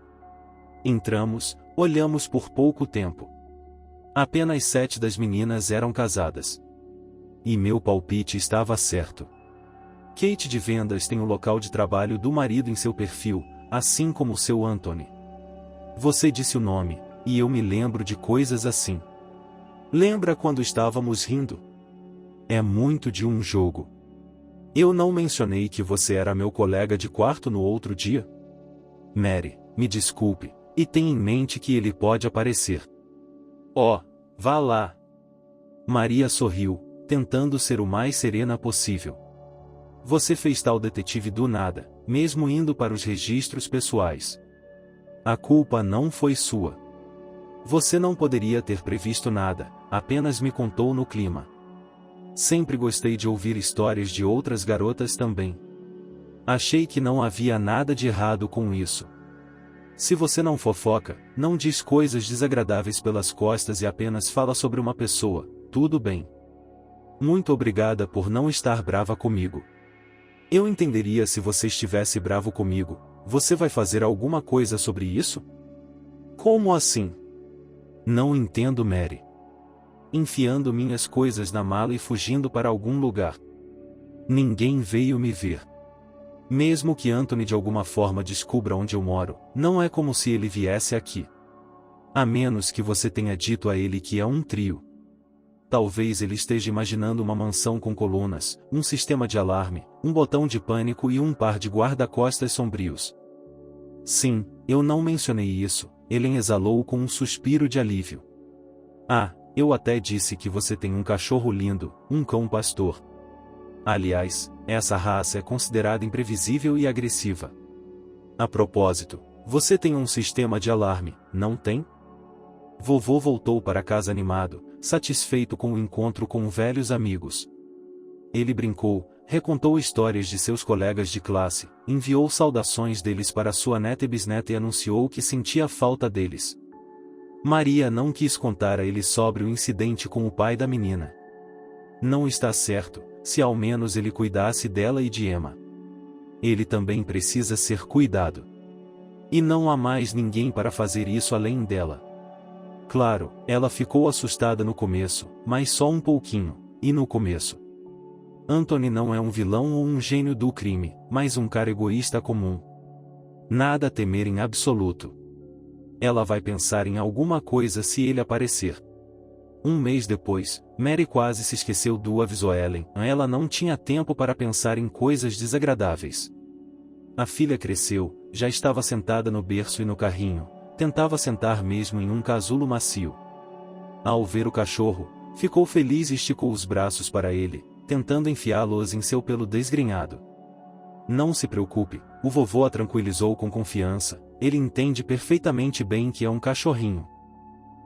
Entramos, olhamos por pouco tempo. Apenas 7 das meninas eram casadas. E meu palpite estava certo. Kate de vendas tem o local de trabalho do marido em seu perfil, assim como o seu Anthony. Você disse o nome, e eu me lembro de coisas assim. Lembra quando estávamos rindo? É muito de um jogo. Eu não mencionei que você era meu colega de quarto no outro dia? Mary, me desculpe, e tenha em mente que ele pode aparecer. Oh, vá lá. Maria sorriu, tentando ser o mais serena possível. Você fez tal detetive do nada, mesmo indo para os registros pessoais. A culpa não foi sua. Você não poderia ter previsto nada, apenas me contou no clima. Sempre gostei de ouvir histórias de outras garotas também. Achei que não havia nada de errado com isso. Se você não fofoca, não diz coisas desagradáveis pelas costas e apenas fala sobre uma pessoa, tudo bem. Muito obrigada por não estar brava comigo. Eu entenderia se você estivesse bravo comigo. Você vai fazer alguma coisa sobre isso? Como assim? Não entendo, Mary. Enfiando minhas coisas na mala e fugindo para algum lugar. Ninguém veio me ver. Mesmo que Anthony de alguma forma descubra onde eu moro, não é como se ele viesse aqui. A menos que você tenha dito a ele que é um trio. Talvez ele esteja imaginando uma mansão com colunas, um sistema de alarme, um botão de pânico e um par de guarda-costas sombrios. Sim, eu não mencionei isso, Ellen exalou com um suspiro de alívio. Ah, eu até disse que você tem um cachorro lindo, um cão pastor. Aliás, essa raça é considerada imprevisível e agressiva. A propósito, você tem um sistema de alarme, não tem? Vovô voltou para casa animado, satisfeito com o encontro com velhos amigos. Ele brincou, recontou histórias de seus colegas de classe, enviou saudações deles para sua neta e bisneta e anunciou que sentia falta deles. Maria não quis contar a ele sobre o incidente com o pai da menina. Não está certo, se ao menos ele cuidasse dela e de Emma. Ele também precisa ser cuidado. E não há mais ninguém para fazer isso além dela. Claro, ela ficou assustada no começo, mas só um pouquinho, e no começo. Anthony não é um vilão ou um gênio do crime, mas um cara egoísta comum. Nada a temer em absoluto. Ela vai pensar em alguma coisa se ele aparecer. Um mês depois, Mary quase se esqueceu do avisou Ellen. Ela não tinha tempo para pensar em coisas desagradáveis. A filha cresceu, já estava sentada no berço e no carrinho. Tentava sentar mesmo em um casulo macio. Ao ver o cachorro, ficou feliz e esticou os braços para ele, tentando enfiá-los em seu pelo desgrenhado. Não se preocupe, o vovô a tranquilizou com confiança, ele entende perfeitamente bem que é um cachorrinho.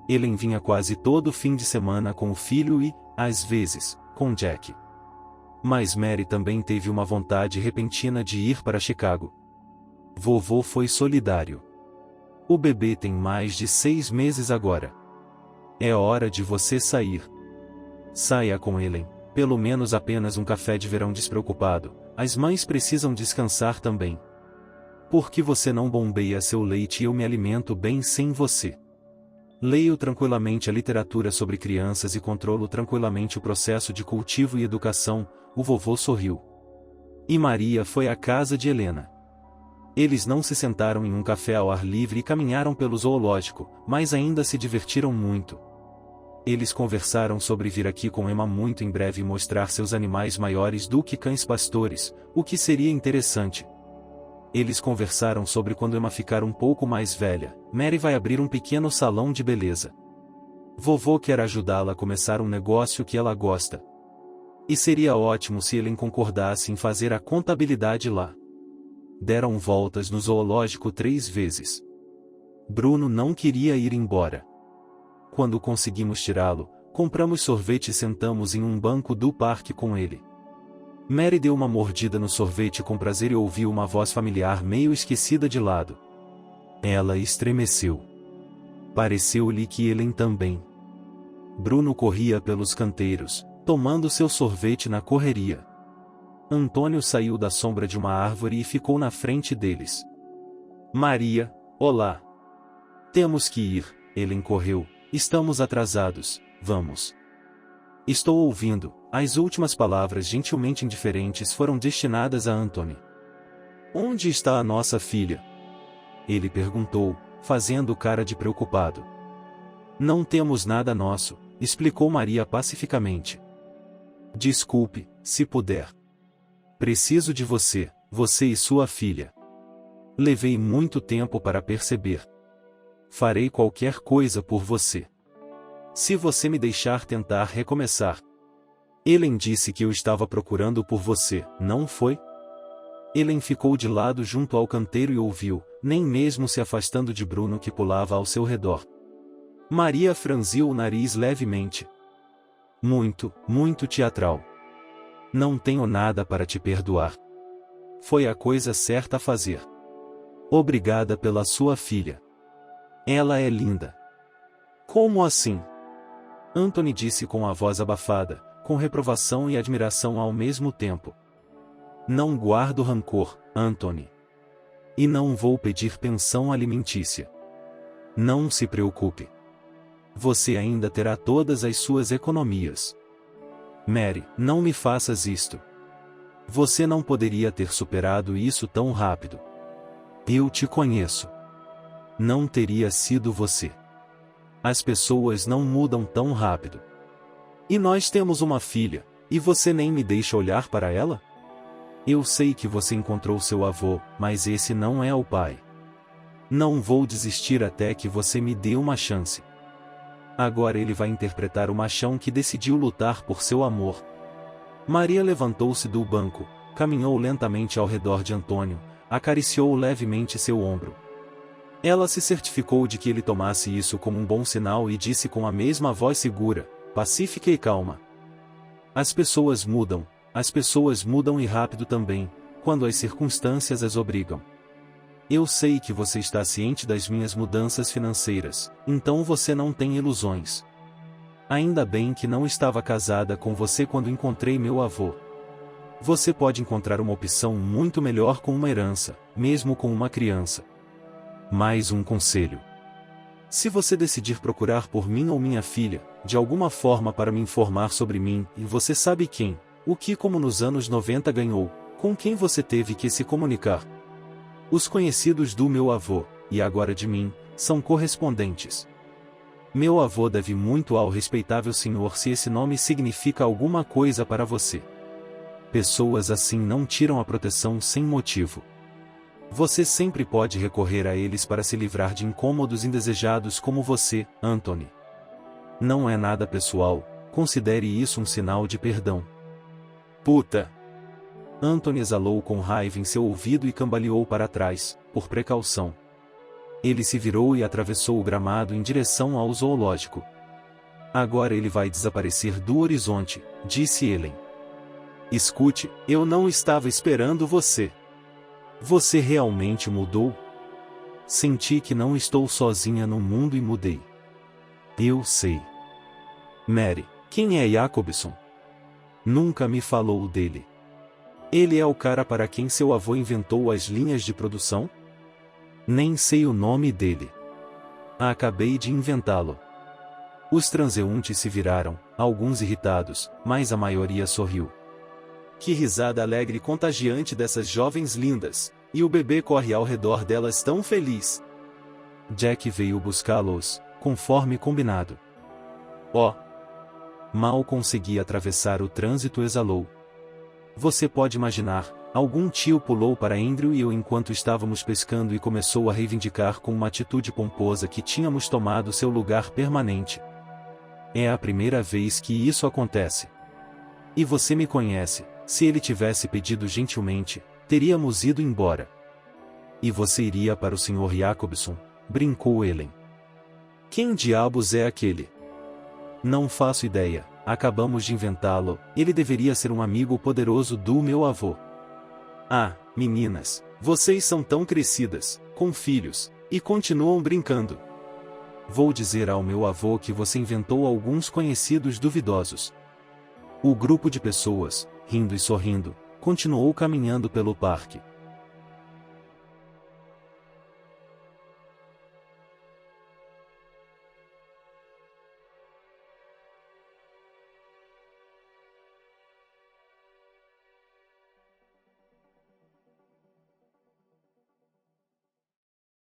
Ellen vinha quase todo fim de semana com o filho e, às vezes, com Jack. Mas Mary também teve uma vontade repentina de ir para Chicago. Vovô foi solidário. O bebê tem mais de 6 meses agora. É hora de você sair. Saia com Ellen, pelo menos apenas um café de verão despreocupado, as mães precisam descansar também. Por que você não bombeia seu leite e eu me alimento bem sem você? Leio tranquilamente a literatura sobre crianças e controlo tranquilamente o processo de cultivo e educação, o vovô sorriu. E Maria foi à casa de Helena. Eles não se sentaram em um café ao ar livre e caminharam pelo zoológico, mas ainda se divertiram muito. Eles conversaram sobre vir aqui com Emma muito em breve e mostrar seus animais maiores do que cães pastores, o que seria interessante. Eles conversaram sobre quando Emma ficar um pouco mais velha, Mary vai abrir um pequeno salão de beleza. Vovô quer ajudá-la a começar um negócio que ela gosta. E seria ótimo se Ellen concordasse em fazer a contabilidade lá. Deram voltas no zoológico 3 vezes. Bruno não queria ir embora. Quando conseguimos tirá-lo, compramos sorvete e sentamos em um banco do parque com ele. Mary deu uma mordida no sorvete com prazer e ouviu uma voz familiar meio esquecida de lado. Ela estremeceu. Pareceu-lhe que Ellen também. Bruno corria pelos canteiros, tomando seu sorvete na correria. Antônio saiu da sombra de uma árvore e ficou na frente deles. Maria, olá. Temos que ir, Ellen correu. Estamos atrasados, vamos. Estou ouvindo. As últimas palavras gentilmente indiferentes foram destinadas a Anthony. Onde está a nossa filha? Ele perguntou, fazendo cara de preocupado. Não temos nada nosso, explicou Maria pacificamente. Desculpe, se puder. Preciso de você, você e sua filha. Levei muito tempo para perceber. Farei qualquer coisa por você. Se você me deixar tentar recomeçar. Ellen disse que eu estava procurando por você, não foi? Ellen ficou de lado junto ao canteiro e ouviu, nem mesmo se afastando de Bruno que pulava ao seu redor. Maria franziu o nariz levemente. Muito teatral. Não tenho nada para te perdoar. Foi a coisa certa a fazer. Obrigada pela sua filha. Ela é linda. Como assim? Anthony disse com a voz abafada, com reprovação e admiração ao mesmo tempo. Não guardo rancor, Anthony. E não vou pedir pensão alimentícia. Não se preocupe. Você ainda terá todas as suas economias. Mary, não me faças isto. Você não poderia ter superado isso tão rápido. Eu te conheço. Não teria sido você. As pessoas não mudam tão rápido. E nós temos uma filha, e você nem me deixa olhar para ela? Eu sei que você encontrou seu avô, mas esse não é o pai. Não vou desistir até que você me dê uma chance. Agora ele vai interpretar o machão que decidiu lutar por seu amor. Maria levantou-se do banco, caminhou lentamente ao redor de Antônio, acariciou levemente seu ombro. Ela se certificou de que ele tomasse isso como um bom sinal e disse com a mesma voz segura, pacífica e calma. As pessoas mudam e rápido também, quando as circunstâncias as obrigam. Eu sei que você está ciente das minhas mudanças financeiras, então você não tem ilusões. Ainda bem que não estava casada com você quando encontrei meu avô. Você pode encontrar uma opção muito melhor com uma herança, mesmo com uma criança. Mais um conselho. Se você decidir procurar por mim ou minha filha, de alguma forma para me informar sobre mim, e você sabe quem, o que como nos anos 90 ganhou, com quem você teve que se comunicar. Os conhecidos do meu avô, e agora de mim, são correspondentes. Meu avô deve muito ao respeitável senhor se esse nome significa alguma coisa para você. Pessoas assim não tiram a proteção sem motivo. Você sempre pode recorrer a eles para se livrar de incômodos indesejados como você, Anthony. Não é nada pessoal, considere isso um sinal de perdão. Puta! Anthony exalou com raiva em seu ouvido e cambaleou para trás, por precaução. Ele se virou e atravessou o gramado em direção ao zoológico. Agora ele vai desaparecer do horizonte, disse Ellen. Escute, eu não estava esperando você. Você realmente mudou? Senti que não estou sozinha no mundo e mudei. Eu sei. Mary, quem é Jacobson? Nunca me falou dele. Ele é o cara para quem seu avô inventou as linhas de produção? Nem sei o nome dele. Acabei de inventá-lo. Os transeuntes se viraram, alguns irritados, mas a maioria sorriu. Que risada alegre e contagiante dessas jovens lindas, e o bebê corre ao redor delas tão feliz. Jack veio buscá-los, conforme combinado. Oh! Mal consegui atravessar o trânsito, exalou. Você pode imaginar, algum tio pulou para Andrew e eu enquanto estávamos pescando e começou a reivindicar com uma atitude pomposa que tínhamos tomado seu lugar permanente. É a primeira vez que isso acontece. E você me conhece, se ele tivesse pedido gentilmente, teríamos ido embora. E você iria para o Sr. Jacobson, brincou Ellen. Quem diabos é aquele? Não faço ideia. Acabamos de inventá-lo, ele deveria ser um amigo poderoso do meu avô. Ah, meninas, vocês são tão crescidas, com filhos, e continuam brincando. Vou dizer ao meu avô que você inventou alguns conhecidos duvidosos. O grupo de pessoas, rindo e sorrindo, continuou caminhando pelo parque.